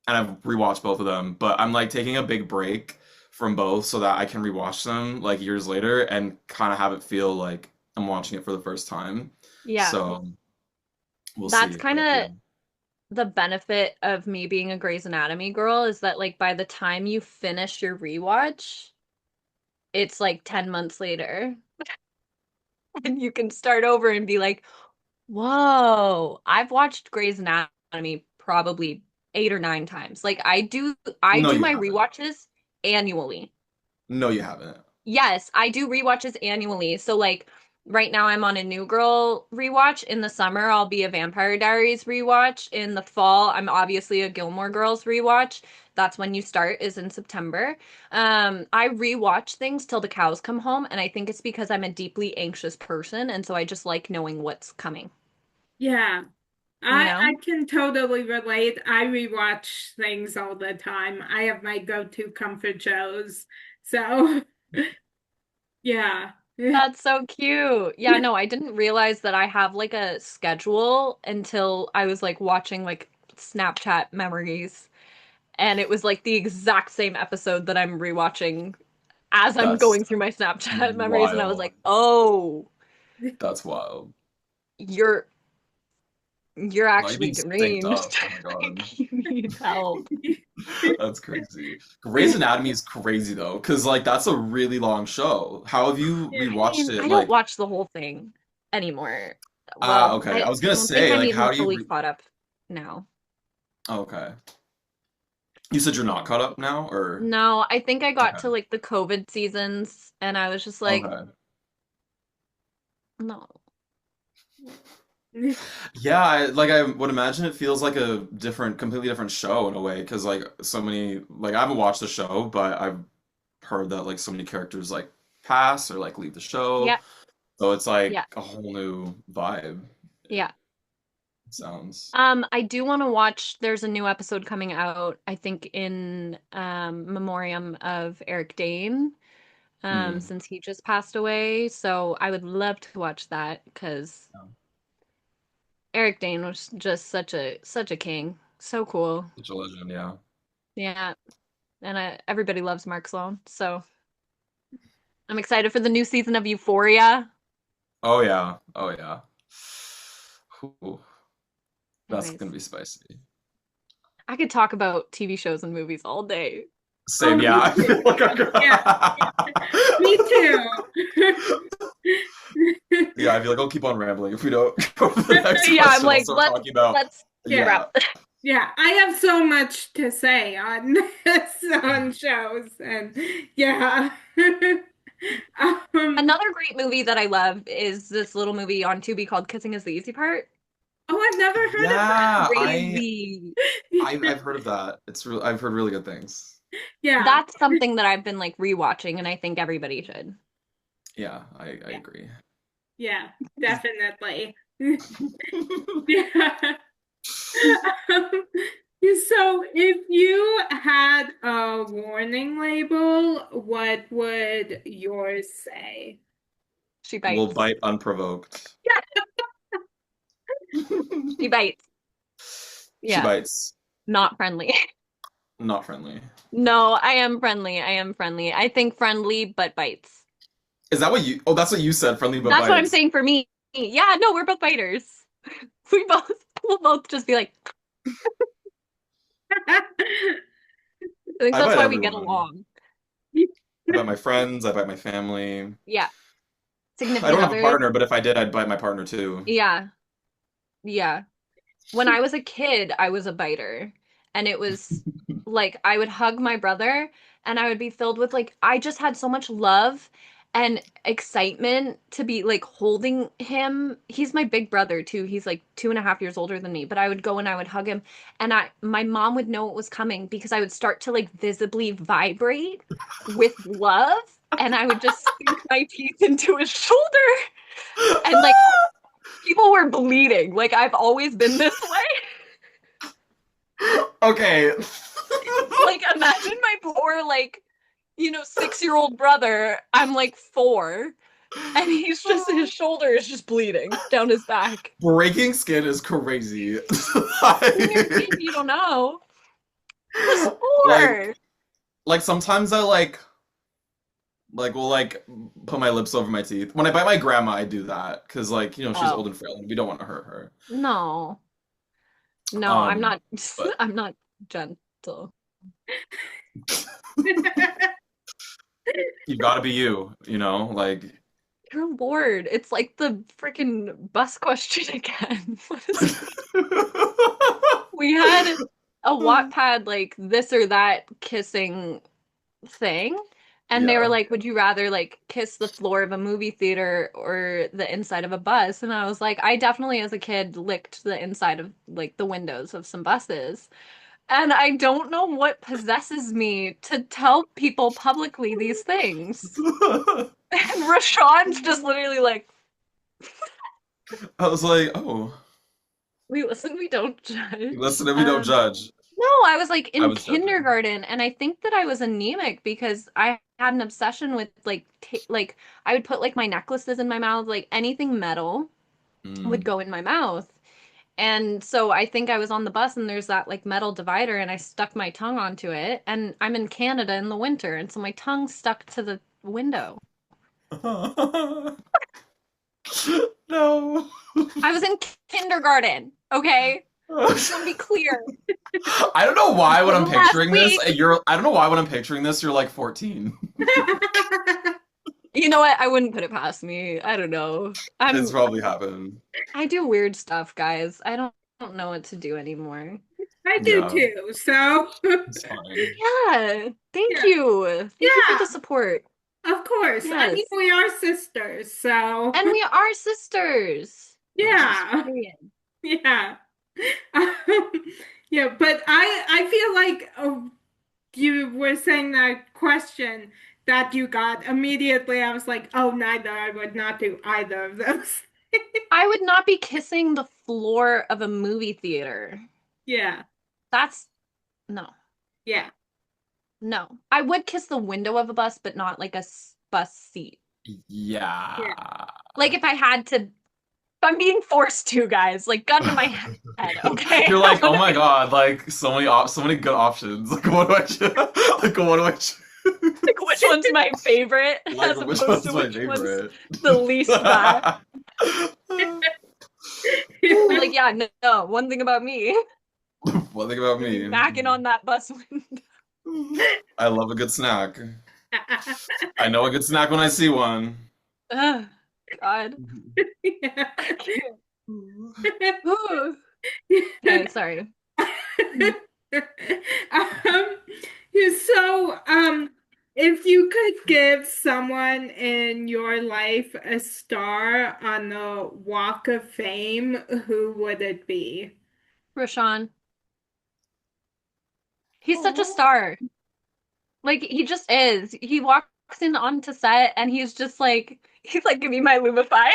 S2: and I've rewatched both of them, but I'm like taking a big break from both so that I can rewatch them like years later and kind of have it feel like I'm watching it for the first time.
S4: Yeah.
S2: So. We'll
S4: That's
S2: see.
S4: kind
S2: But yeah.
S4: of the benefit of me being a Grey's Anatomy girl is that like by the time you finish your rewatch, it's like 10 months later and you can start over and be like, "Whoa, I've watched Grey's Anatomy probably 8 or 9 times." Like I
S2: No,
S4: do
S2: you
S4: my
S2: haven't.
S4: rewatches annually.
S2: No, you haven't.
S4: Yes, I do rewatches annually. So like right now I'm on a New Girl rewatch. In the summer I'll be a Vampire Diaries rewatch. In the fall I'm obviously a Gilmore Girls rewatch. That's when you start is in September. I rewatch things till the cows come home, and I think it's because I'm a deeply anxious person, and so I just like knowing what's coming,
S3: Yeah.
S4: you
S3: I
S4: know?
S3: can totally relate. I rewatch things all the time. I have my go-to comfort shows. So, yeah.
S4: That's so cute. Yeah, no, I didn't realize that I have like a schedule until I was like watching like Snapchat memories, and it was like the exact same episode that I'm rewatching as I'm
S2: That's
S4: going through my Snapchat memories, and I was
S2: wild.
S4: like, oh,
S2: That's wild.
S4: you're you're
S2: Now you're being
S4: actually
S2: synced up.
S4: deranged.
S2: Oh my God.
S4: Like, you need help.
S2: That's crazy. Grey's Anatomy is crazy though, because like that's a really long show. How have you
S3: Yeah.
S4: I
S2: rewatched
S4: mean,
S2: it?
S4: I don't
S2: Like,
S4: watch the whole thing anymore. Well,
S2: okay.
S4: I
S2: I was gonna
S4: don't think
S2: say,
S4: I'm
S2: like,
S4: even
S2: how do you
S4: fully
S2: re
S4: caught up now.
S2: okay. You said you're not
S4: Yeah.
S2: caught up now, or
S4: No, I think I got
S2: okay.
S4: to like the COVID seasons, and I was just like,
S2: Okay.
S4: no.
S2: Yeah, I would imagine it feels like a different, completely different show in a way, because like so many, like I haven't watched the show, but I've heard that like so many characters like pass or like leave the show,
S4: Yeah,
S2: so it's like
S4: yeah,
S2: a whole new vibe. It
S4: yeah.
S2: sounds.
S4: I do want to watch. There's a new episode coming out, I think in memoriam of Eric Dane,
S2: Hmm.
S4: since he just passed away. So I would love to watch that because
S2: Yeah.
S4: Eric Dane was just such a king. So cool.
S2: Such a legend, yeah.
S4: Yeah, and everybody loves Mark Sloan. So I'm excited for the new season of Euphoria.
S2: Oh yeah. Oh yeah. Ooh, that's
S4: Anyways,
S2: gonna be spicy.
S4: I could talk about TV shows and movies all day.
S2: Same,
S3: Oh,
S2: yeah.
S3: me
S2: I
S3: too.
S2: feel like
S3: Yeah, me too.
S2: yeah, I feel like I'll keep on rambling if we don't go to the next
S4: Yeah, I'm
S2: question. I'll
S4: like,
S2: start talking about
S4: let's
S3: Yeah.
S2: yeah.
S4: wrap.
S3: Yeah, I have so much to say on this on shows and yeah. Um,
S4: Another great movie that I love is this little movie on Tubi called Kissing is the Easy Part.
S3: oh, I've never heard of that.
S2: Yeah,
S4: Crazy.
S2: I've heard of that. It's real. I've heard really good things.
S3: Yeah,
S4: That's something that I've been like rewatching, and I think everybody should.
S2: Yeah, I
S3: yeah,
S2: agree.
S3: yeah, definitely. Yeah. Um, so if you had a warning label, what would yours say?
S4: She
S2: Will
S4: bites.
S2: bite unprovoked.
S4: She bites.
S2: She
S4: Yeah,
S2: bites.
S4: not friendly.
S2: Not friendly.
S4: No, I am friendly. I am friendly. I think friendly, but bites.
S2: Is that what you? Oh, that's what you said. Friendly but
S4: That's what I'm
S2: bites.
S4: saying for me. Yeah, no, we're both biters. We both will both just be like, I think
S2: I
S4: that's
S2: bite
S4: why we get
S2: everyone.
S4: along.
S2: I bite my friends. I bite my family.
S4: Yeah.
S2: I don't
S4: Significant
S2: have a
S4: others.
S2: partner, but if I did, I'd bite my partner too.
S4: Yeah. Yeah. When I was a kid, I was a biter. And it was like I would hug my brother and I would be filled with like I just had so much love and excitement to be like holding him. He's my big brother too. He's like 2.5 years older than me. But I would go and I would hug him and my mom would know it was coming because I would start to like visibly vibrate with love and I would just sink my teeth into his shoulder and like people were bleeding. Like I've always been this way.
S2: Okay.
S4: Like imagine my poor like 6-year-old brotor. I'm like 4 and he's just his shoulder is just bleeding down his back.
S2: Breaking skin is crazy.
S4: When you're a kid, you don't know. He was
S2: like
S4: 4.
S2: like sometimes I will like put my lips over my teeth. When I bite my grandma, I do that because like she's
S4: Oh
S2: old and frail and we don't want to hurt her.
S4: no, no, I'm
S2: Um,
S4: not.
S2: but
S4: I'm not gentle.
S2: you gotta be you, like
S4: You're a lord. It's like the freaking bus question again. What is we had a Wattpad like this or that kissing thing. And they were
S2: yeah.
S4: like, would you rather like kiss the floor of a movie theater or the inside of a bus? And I was like, I definitely as a kid licked the inside of like the windows of some buses. And I don't know what possesses me to tell people publicly these things. And Rashawn's just literally like,
S2: I was like, oh,
S4: we listen, we don't judge.
S2: listen and we don't judge.
S4: No, I was like
S2: I
S4: in
S2: was judging.
S4: kindergarten, and I think that I was anemic because I had an obsession with like like I would put like my necklaces in my mouth, like anything metal would
S2: Mm,
S4: go in my mouth. And so I think I was on the bus and there's that like metal divider and I stuck my tongue onto it and I'm in Canada in the winter and so my tongue stuck to the window.
S2: No.
S4: I was in kindergarten, okay? I just want to be clear.
S2: I don't know why when I'm
S4: Last
S2: picturing this,
S4: week-
S2: I don't know why when I'm picturing this, you're like 14.
S4: You know what? I wouldn't put it past me. I don't know.
S2: It's probably happened.
S4: I do weird stuff, guys. I don't know what to do anymore.
S3: I do
S2: Yeah.
S3: too, so
S2: It's fine.
S4: Yeah. Thank
S3: Yeah.
S4: you. Thank you for
S3: Yeah.
S4: the support.
S3: of course. I mean,
S4: Yes.
S3: we are sisters, so
S4: And we are sisters.
S3: yeah.
S4: Brilliant.
S3: Yeah. Yeah, but I feel like you were saying that question that you got immediately. I was like, oh, neither. I would not do either of those.
S4: I would not be kissing the floor of a movie theater.
S3: Yeah.
S4: That's no.
S3: Yeah.
S4: No. I would kiss the window of a bus, but not like a bus seat.
S2: Yeah.
S4: Like if I had to, if I'm being forced to, guys, like gun to my head, okay?
S2: You're like, oh my god, like so many good options. Like what do I choose? Like what do I choose?
S4: Like which one's my favorite
S2: Like
S4: as
S2: which
S4: opposed
S2: one's
S4: to
S2: my
S4: which one's
S2: favorite?
S4: the least bad. Like, yeah, no, one thing about me,
S2: One thing about me.
S4: knocking on that bus window.
S2: I love a good snack. I know a good snack when I see one.
S4: Ugh, God.
S3: Yeah.
S4: I can't. Ooh. Okay, sorry.
S3: So, if you could give someone in your life a star on the Walk of Fame, who would it be?
S4: Roshahn. He's such a
S3: Aw.
S4: star. Like, he just is. He walks in onto set and he's like, give me my Lumify.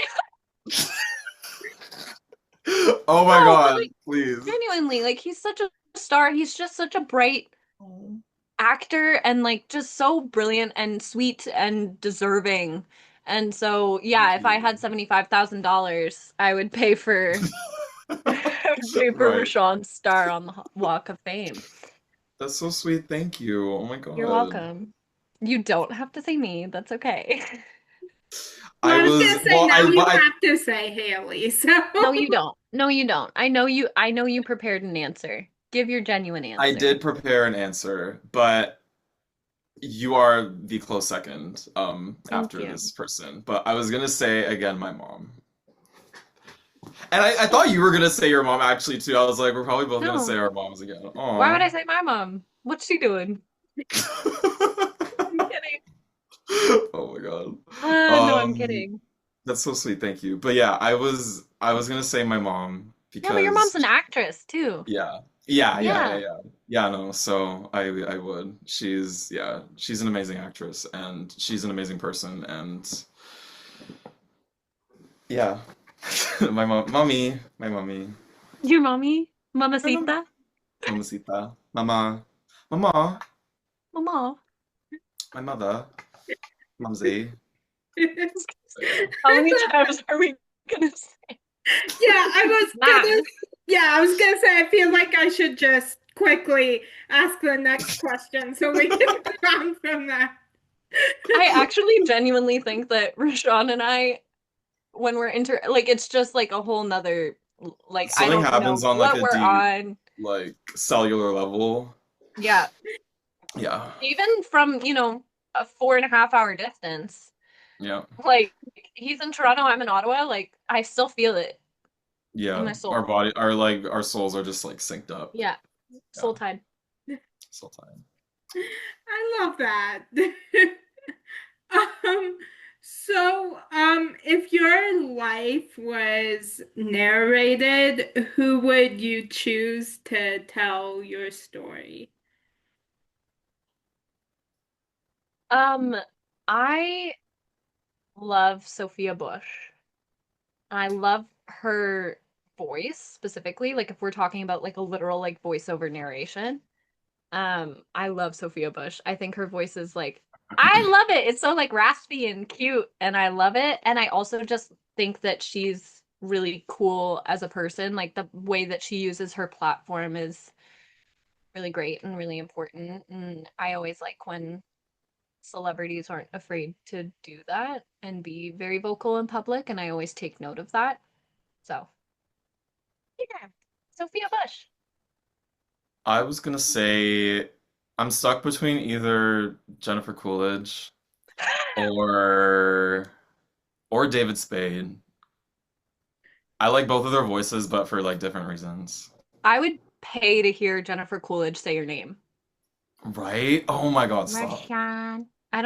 S2: Oh my
S4: No,
S2: god,
S4: like,
S2: please.
S4: genuinely, like, he's such a star. He's just such a bright actor and like just so brilliant and sweet and deserving. And so, yeah,
S2: Thank
S4: if I
S2: you.
S4: had $75,000, I would pay for I would pay for
S2: Right.
S4: Roshann's star on the Walk of Fame.
S2: That's so sweet. Thank you. Oh my god.
S4: You're welcome. You don't have to say me. That's okay.
S2: I
S3: Well, I was
S2: was
S3: gonna say
S2: well,
S3: now you
S2: I
S3: have to say Haley. So
S4: No, you don't. No, you don't. I know you prepared an answer. Give your genuine answer.
S2: I did prepare an answer, but you are the close second after
S4: you.
S2: this person. But I was gonna say again my mom. And I thought you were gonna say your mom actually too. I was like, we're probably both
S4: No.
S2: gonna say our moms again. Aw.
S4: Why would I say my mom? What's she doing? I'm kidding.
S2: Oh my god.
S4: No, I'm
S2: Um,
S4: kidding.
S2: That's so sweet, thank you. But yeah, I was gonna say my mom
S4: Yeah, but your mom's
S2: because
S4: an actress too.
S2: yeah.
S4: Yeah.
S2: Yeah, no, so I would. She's an amazing actress and she's an amazing person and yeah. My mommy, my mommy,
S4: Your mommy?
S2: my mom,
S4: Mamacita?
S2: mamacita, mama,
S4: Mama.
S2: my mother, mumsy.
S4: How many times are we gonna say?
S3: I was gonna say I feel like I should just quickly ask the next question so we can move on from that.
S4: I actually genuinely think that Roshahn and I, when we're like, it's just like a whole nother, like, I
S2: Something
S4: don't
S2: happens
S4: know
S2: on like
S4: what
S2: a
S4: we're
S2: deep,
S4: on.
S2: like cellular level.
S4: Yeah.
S2: Yeah,
S4: Even from, a 4.5 hour distance.
S2: yeah,
S4: Like, he's in Toronto, I'm in Ottawa. Like, I still feel it in
S2: yeah.
S4: my soul.
S2: Our souls are just like synced up.
S4: Yeah. Soul tied.
S2: Soul time.
S3: I love that. If your life was narrated, who would you choose to tell your story?
S4: I love Sophia Bush. I love her voice specifically. Like if we're talking about like a literal like voiceover narration. I love Sophia Bush. I think her voice is like I love it. It's so like raspy and cute and I love it. And I also just think that she's really cool as a person. Like the way that she uses her platform is really great and really important. And I always like when celebrities aren't afraid to do that and be very vocal in public, and I always take note of that. So, yeah, Sophia Bush.
S2: I was gonna say I'm stuck between either Jennifer Coolidge or David Spade. I like both of their voices, but for like different reasons.
S4: I would pay to hear Jennifer Coolidge say your name.
S2: Right? Oh my God, stop.
S4: Roshahn. I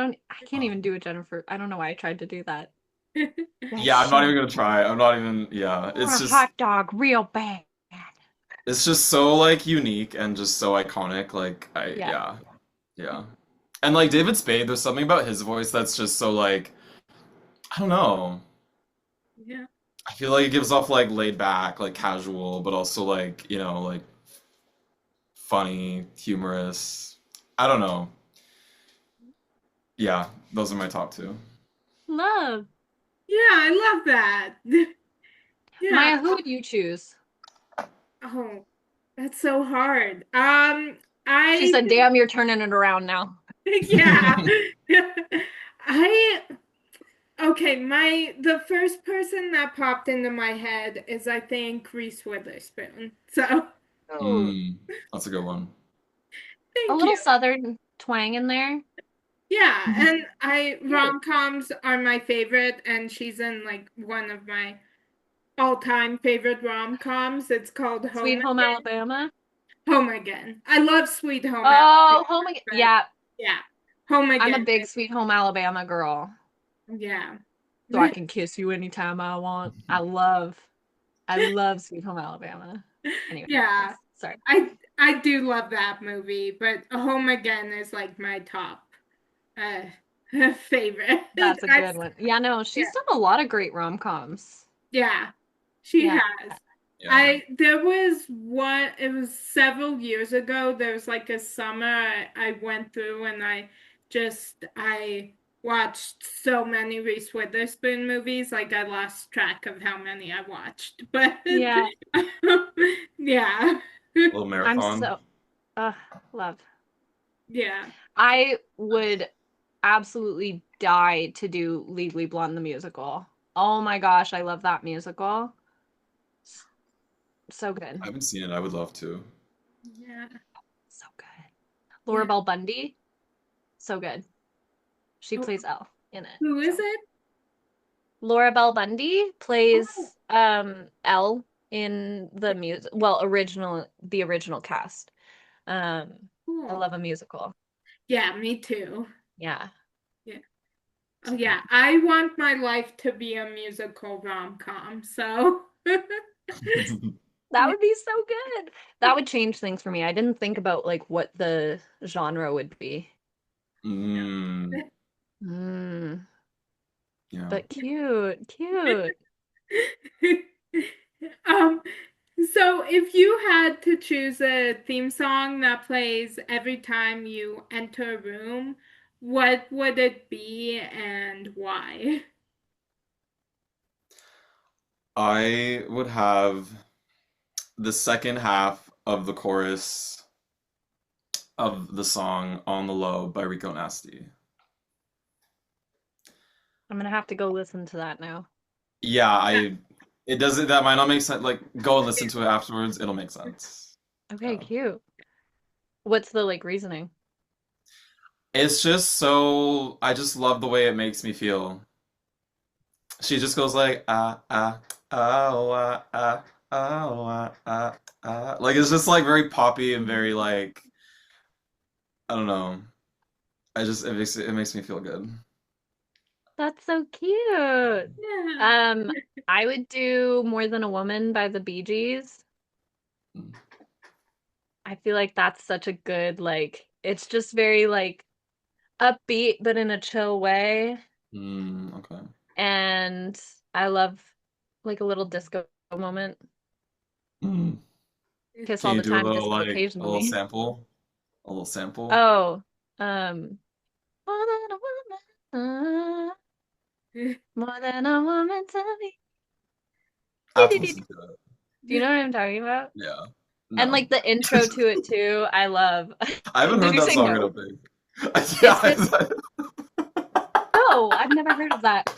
S4: can't even do a Jennifer. I don't know why I tried to do that.
S2: Yeah, I'm not even
S4: Roshahn.
S2: gonna try. I'm not even, yeah.
S4: Or a hot dog real bad.
S2: It's just so like unique and just so iconic. Like
S4: Yeah.
S2: yeah, yeah. And like David Spade, there's something about his voice that's just so like I don't know.
S3: Yeah.
S2: I feel like it gives off like laid back, like casual, but also like, like funny, humorous. I don't know. Yeah, those are my top two.
S4: Love.
S3: Yeah, I love that. Yeah.
S4: Maya, who would you choose?
S3: Oh, that's so hard.
S4: She
S3: I
S4: said, damn, you're turning it around now.
S3: yeah. I okay, the first person that popped into my head is I think Reese Witherspoon. So
S4: Oh,
S2: Mm, that's a good one.
S4: a
S3: thank
S4: little
S3: you.
S4: southern twang in there.
S3: Yeah, and I
S4: Cute.
S3: rom-coms are my favorite, and she's in like one of my all-time favorite rom-coms. It's called
S4: Sweet Home Alabama.
S3: Home Again. I love Sweet Home
S4: Oh,
S3: Alabama,
S4: home again.
S3: but
S4: Yeah,
S3: yeah, Home
S4: I'm a
S3: Again.
S4: big Sweet Home Alabama girl.
S3: Yeah.
S4: So I can kiss you anytime I want. I love Sweet Home Alabama. Anyway,
S3: Yeah.
S4: sorry.
S3: I do love that movie, but Home Again is like my top uh favorite.
S4: That's a good one. Yeah, no,
S3: Yeah.
S4: she's done a lot of great rom-coms.
S3: Yeah. She
S4: Yeah.
S3: has.
S2: Yeah.
S3: There was one, it was several years ago. There was like a summer I went through and I watched so many Reese Witherspoon movies, like I lost track of how many I watched. But
S4: Yeah.
S3: yeah.
S2: Little
S4: I'm
S2: marathon.
S4: so love.
S3: Yeah.
S4: I would absolutely die to do Legally Blonde the musical. Oh my gosh, I love that musical. So good.
S2: I haven't seen it. I would love to.
S3: Yeah.
S4: So good. Laura
S3: Yeah.
S4: Bell Bundy, so good. She
S3: Oh,
S4: plays Elle in it.
S3: who is
S4: So
S3: it?
S4: Laura Bell Bundy
S3: Oh,
S4: plays Elle in the music, well, the original cast. Um I
S3: cool.
S4: love a musical.
S3: Yeah, me too.
S4: Yeah.
S3: Yeah. Oh yeah, I want my life to be a musical rom-com. So
S4: That would be so good. That would change things for me. I didn't think about like what the genre would be.
S2: Mm,
S4: Mm,
S2: yeah.
S4: but cute, cute.
S3: Um, so if you had to choose a theme song that plays every time you enter a room, what would it be and why?
S2: I would have the second half of the chorus of the song On the Low by Rico Nasty.
S4: I'm gonna have to go listen to that now.
S2: Yeah, it doesn't that might not make sense. Like go and listen to it afterwards, it'll make sense.
S4: Okay,
S2: Yeah.
S4: cute. What's the like reasoning?
S2: It's just so I just love the way it makes me feel. She just goes like like it's just like very poppy and very like I don't know. It makes me feel good.
S4: That's so cute.
S3: Yeah.
S4: Um, I would do More Than a Woman by the Bee Gees. I feel like that's such a good like it's just very like upbeat but in a chill way.
S2: Okay.
S4: And I love like a little disco moment.
S2: Mm.
S4: Kiss
S2: Can
S4: all
S2: you
S4: the
S2: do a
S4: time,
S2: little
S4: disco
S2: like a little
S4: occasionally.
S2: sample? A little sample?
S4: Oh, um, more than a woman, more than a woman to me.
S2: I have to listen to it.
S4: Do you know what I'm talking about?
S2: Yeah.
S4: And
S2: No.
S4: like the intro to it too, I love.
S2: I haven't
S4: Did
S2: heard
S4: you
S2: that
S4: say
S2: song, I
S4: no?
S2: don't think.
S4: It's this.
S2: Yeah,
S4: No, I've never heard of that.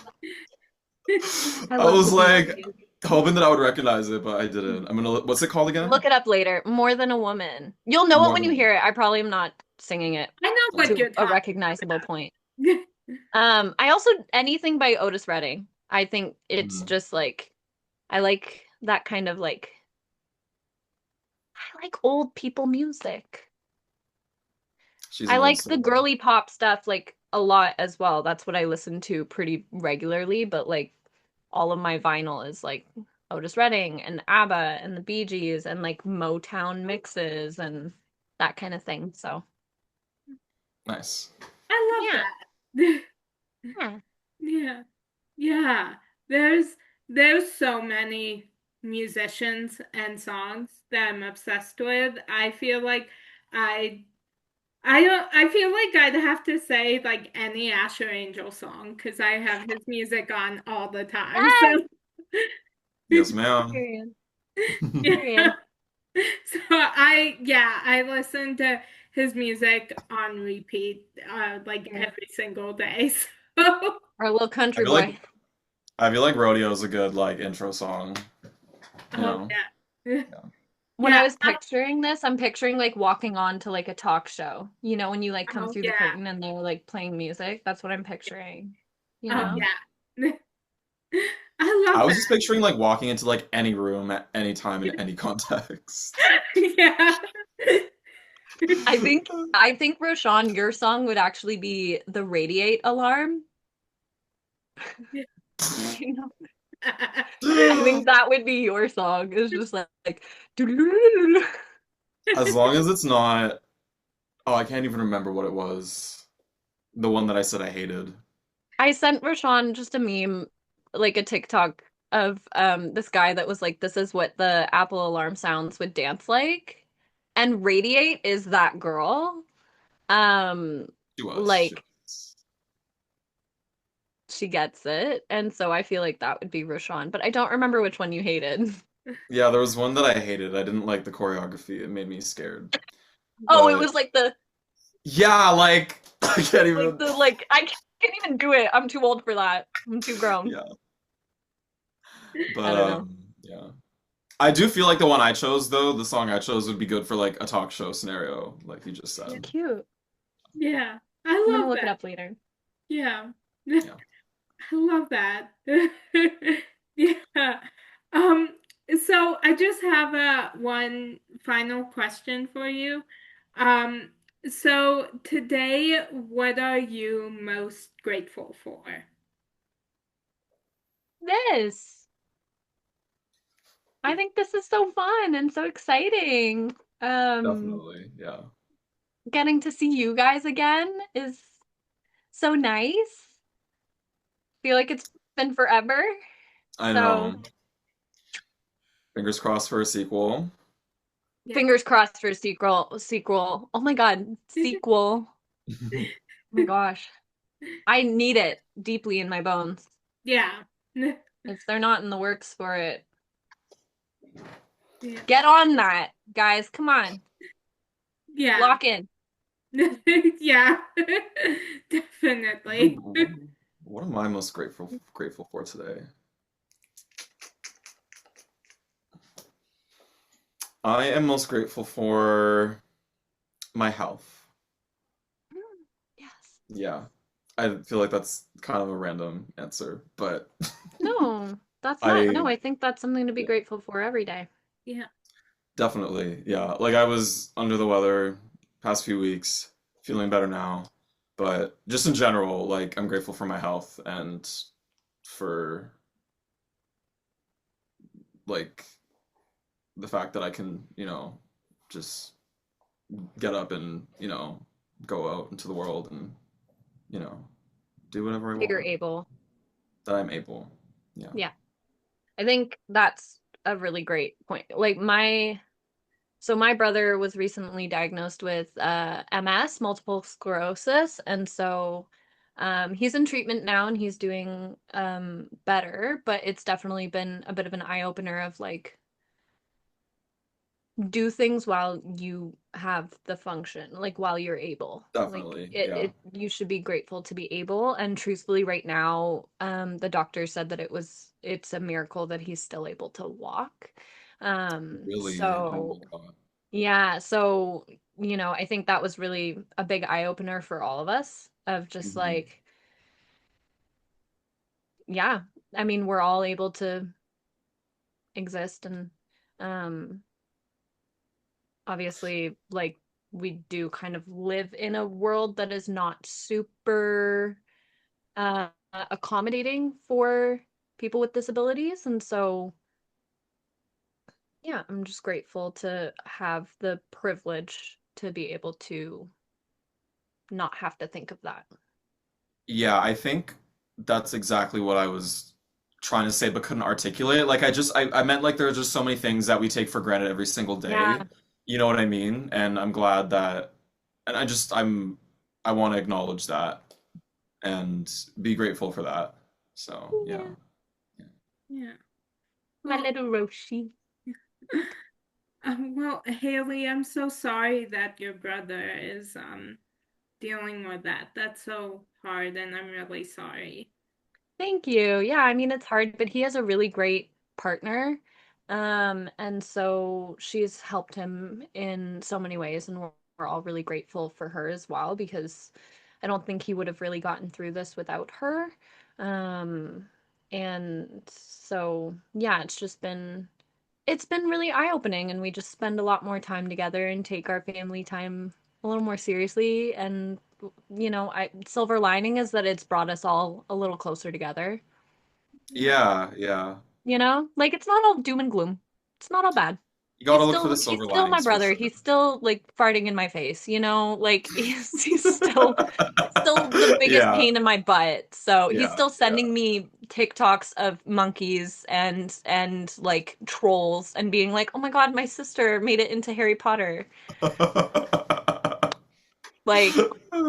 S4: I
S2: I
S4: love
S2: was
S4: the
S2: like
S4: Bee Gees.
S2: hoping that I would recognize it, but I didn't. What's it called again?
S4: Look it up later. More Than a Woman. You'll know it
S2: More
S4: when you
S2: than
S4: hear it. I probably am not singing it
S3: I know what
S2: okay.
S3: you're
S4: to a
S3: talking
S4: recognizable point.
S3: about.
S4: I also anything by Otis Redding. I think it's
S2: Mm.
S4: just like I like that kind of like I like old people music.
S2: She's
S4: I
S2: an old
S4: like the
S2: soul.
S4: girly pop stuff like a lot as well. That's what I listen to pretty regularly, but like all of my vinyl is like Otis Redding and ABBA and the Bee Gees and like Motown mixes and that kind of thing. So,
S2: Nice.
S3: I love
S4: yeah.
S3: that.
S4: Yeah.
S3: Yeah. Yeah. There's there's so many musicians and songs that I'm obsessed with. I feel like I I feel like I'd have to say like any Asher Angel song because I have his music on all the time.
S4: Yes.
S3: So
S2: Yes, ma'am.
S4: Period.
S3: yeah.
S4: Period.
S3: So I listen to his music on repeat like
S4: Yeah.
S3: every single day. So
S4: Our little
S2: I
S4: country
S2: feel like
S4: boy.
S2: Rodeo is a good like intro song, you
S3: oh
S2: know.
S3: yeah.
S2: Yeah.
S4: When I
S3: Yeah.
S4: was picturing this, I'm picturing like walking on to like a talk show. You know, when you like come
S3: Oh
S4: through the
S3: yeah.
S4: curtain and they're like playing music. That's what I'm picturing. You
S3: Oh
S4: know?
S3: yeah. I
S2: I
S3: love
S2: was just picturing like walking into like any room at any time in any context.
S3: that. Yeah.
S4: I think Roshahn, your song would actually be the radiate alarm. You know? I think that would be your song. It's just like
S2: As long as it's not, oh, I can't even remember what it was. The one that I said I hated.
S4: I sent Roshahn just a meme, like a TikTok of this guy that was like, this is what the Apple alarm sounds would dance like. And Radiate is that girl. Um,
S2: She was. She
S4: like
S2: was.
S4: she gets it. And so I feel like that would be Roshahn, but I don't remember which one you hated.
S2: Yeah, there was one that I hated. I didn't like the choreography. It made me scared.
S4: Oh, it
S2: But
S4: was like the
S2: yeah, like I can't even.
S4: I can't even do it. I'm too old for that. I'm too grown.
S2: Yeah,
S4: I
S2: but
S4: don't know.
S2: yeah. I do feel like the one I chose though, the song I chose would be good for like a talk show scenario, like you just said.
S4: Cute.
S3: Yeah. I
S4: I'm gonna
S3: love
S4: look it
S3: that.
S4: up later.
S3: Yeah.
S2: Yeah.
S3: I love that. Yeah. Um, so I just have a one final question for you. Um, so today, what are you most grateful for?
S4: This. I think this is so fun and so exciting. Um,
S2: Definitely. Yeah.
S4: Getting to see you guys again is so nice. Feel like it's been forever.
S2: I
S4: So,
S2: know. Fingers crossed for a sequel.
S3: Yeah.
S4: fingers crossed for a sequel. Oh my God, sequel. Oh my gosh. I need it deeply in my bones.
S3: Yeah.
S4: If they're not in the works for it,
S3: Yeah.
S4: get on that, guys. Come on.
S3: Yeah.
S4: Lock in.
S3: Yeah. Definitely.
S2: What am I most grateful for today? I am most grateful for my health.
S4: Yes.
S2: Yeah. I feel like that's kind of a random answer, but
S4: No, that's not.
S2: I
S4: No, I think that's something to be
S2: yeah,
S4: grateful for every day.
S3: Yeah.
S2: definitely, yeah. Like I was under the weather past few weeks, feeling better now, but just in general, like I'm grateful for my health and for like the fact that I can, just get up and, go out into the world and, you know, do whatever I
S4: You're
S2: want.
S4: able.
S2: That I'm able. Yeah.
S4: Yeah. I think that's a really great point. So my brother was recently diagnosed with MS, multiple sclerosis, and so He's in treatment now and he's doing better, but it's definitely been a bit of an eye-opener of like do things while you have the function, like while you're able.
S2: Definitely,
S4: Like
S2: yeah.
S4: you should be grateful to be able. And truthfully, right now, the doctor said that it's a miracle that he's still able to walk.
S2: Really, oh my
S4: So
S2: God.
S4: yeah, so I think that was really a big eye opener for all of us of just
S2: Mhm.
S4: like, yeah, I mean, we're all able to exist and um obviously like we do kind of live in a world that is not super accommodating for people with disabilities, and so yeah, I'm just grateful to have the privilege to be able to not have to think of that.
S2: Yeah, I think that's exactly what I was trying to say but couldn't articulate. Like I meant like there are just so many things that we take for granted every single
S4: Yeah.
S2: day. You know what I mean? And I'm glad that and I want to acknowledge that and be grateful for that. So, yeah.
S4: Yeah.
S3: Yeah.
S4: My
S3: Well,
S4: little Roshi.
S3: well, Hayley, I'm so sorry that your brother is dealing with that. That's so hard, and I'm really sorry.
S4: Thank you. Yeah, I mean it's hard, but he has a really great partner. And so she's helped him in so many ways, and we're all really grateful for her as well because I don't think he would have really gotten through this without her. Um, and so yeah, it's been really eye-opening, and we just spend a lot more time together and take our family time a little more seriously. And silver lining is that it's brought us all a little closer together.
S3: Yeah.
S2: Yeah, yeah.
S4: Like it's not all doom and gloom. It's not all bad.
S2: You
S4: He's
S2: gotta look for
S4: still
S2: the
S4: he's
S2: silver
S4: still my
S2: linings for
S4: brother.
S2: sure.
S4: He's still like farting in my face, like he's still the biggest
S2: Yeah,
S4: pain in my butt. So he's
S2: yeah,
S4: still
S2: yeah.
S4: sending me TikToks of monkeys and like trolls and being like, "Oh my God, my sister made it into Harry Potter." Like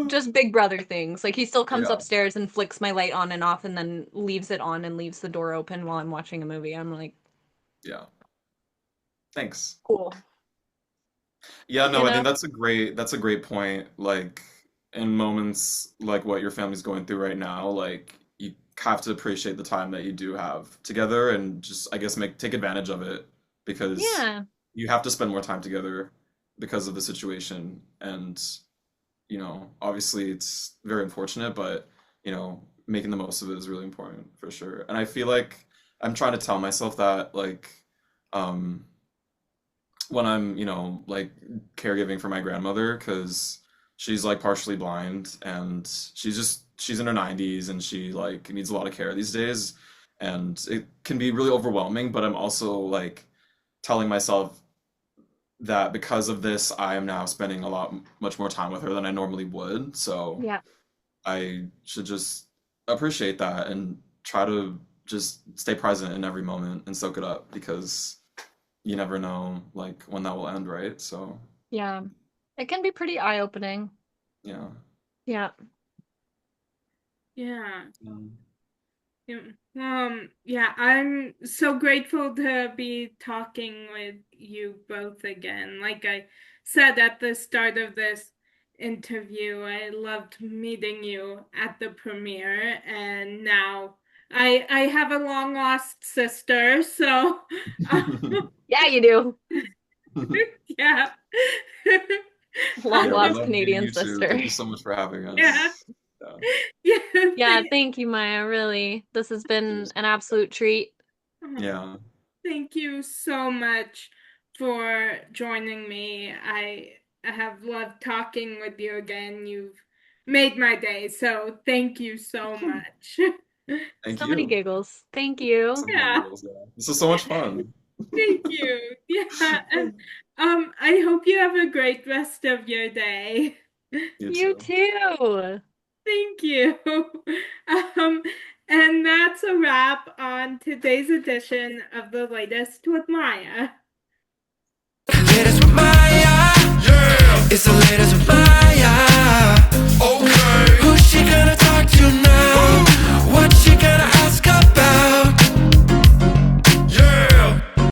S4: just big brother things. Like he still comes
S2: Yeah,
S4: upstairs and flicks my light on and off and then leaves it on and leaves the door open while I'm watching a movie. I'm like,
S2: yeah. Thanks.
S4: cool.
S2: Yeah,
S4: You
S2: no, I think
S4: know?
S2: that's a great point. Like in moments like what your family's going through right now, like you have to appreciate the time that you do have together and just I guess make take advantage of it because
S4: Yeah.
S2: you have to spend more time together because of the situation and obviously it's very unfortunate, but making the most of it is really important for sure. And I feel like I'm trying to tell myself that like um when I'm, like caregiving for my grandmother because she's like partially blind and she's in her 90s and she like needs a lot of care these days and it can be really overwhelming, but I'm also like telling myself that because of this, I am now spending a lot much more time with her than I normally would. So
S4: Yeah.
S2: I should just appreciate that and try to just stay present in every moment and soak it up because you never know like when that will end, right? So
S4: Yeah. It can be pretty eye-opening.
S2: yeah.
S4: Yeah.
S3: Yeah.
S2: Um,
S3: Yeah. Yeah, I'm so grateful to be talking with you both again. Like I said at the start of this interview, I loved meeting you at the premiere, and now I have a long lost sister, so
S4: Yeah, you do.
S3: yeah.
S4: Long
S2: Yeah, we
S4: lost
S3: Um,
S2: love meeting
S4: Canadian
S2: you too.
S4: sister.
S2: Thank you so much for having
S3: yeah.
S2: us. Yeah.
S3: Yeah.
S4: Yeah, thank you, Maya. Really. This has been
S2: Cheers.
S4: an absolute treat.
S2: Yeah.
S3: Thank you so much for joining me. I have loved talking with you again. You've made my day, so thank you so much.
S2: Thank
S4: So many
S2: you.
S4: giggles. Thank you.
S2: So many
S3: Yeah,
S2: giggles, yeah. This is so much fun.
S3: thank you. Yeah, and I hope you have a great rest of your day.
S2: You
S4: You
S2: too.
S4: too.
S3: Thank you. Um, and that's a wrap on today's edition of The Latest with Maya.
S1: Latest with Maya. Yeah. It's the latest.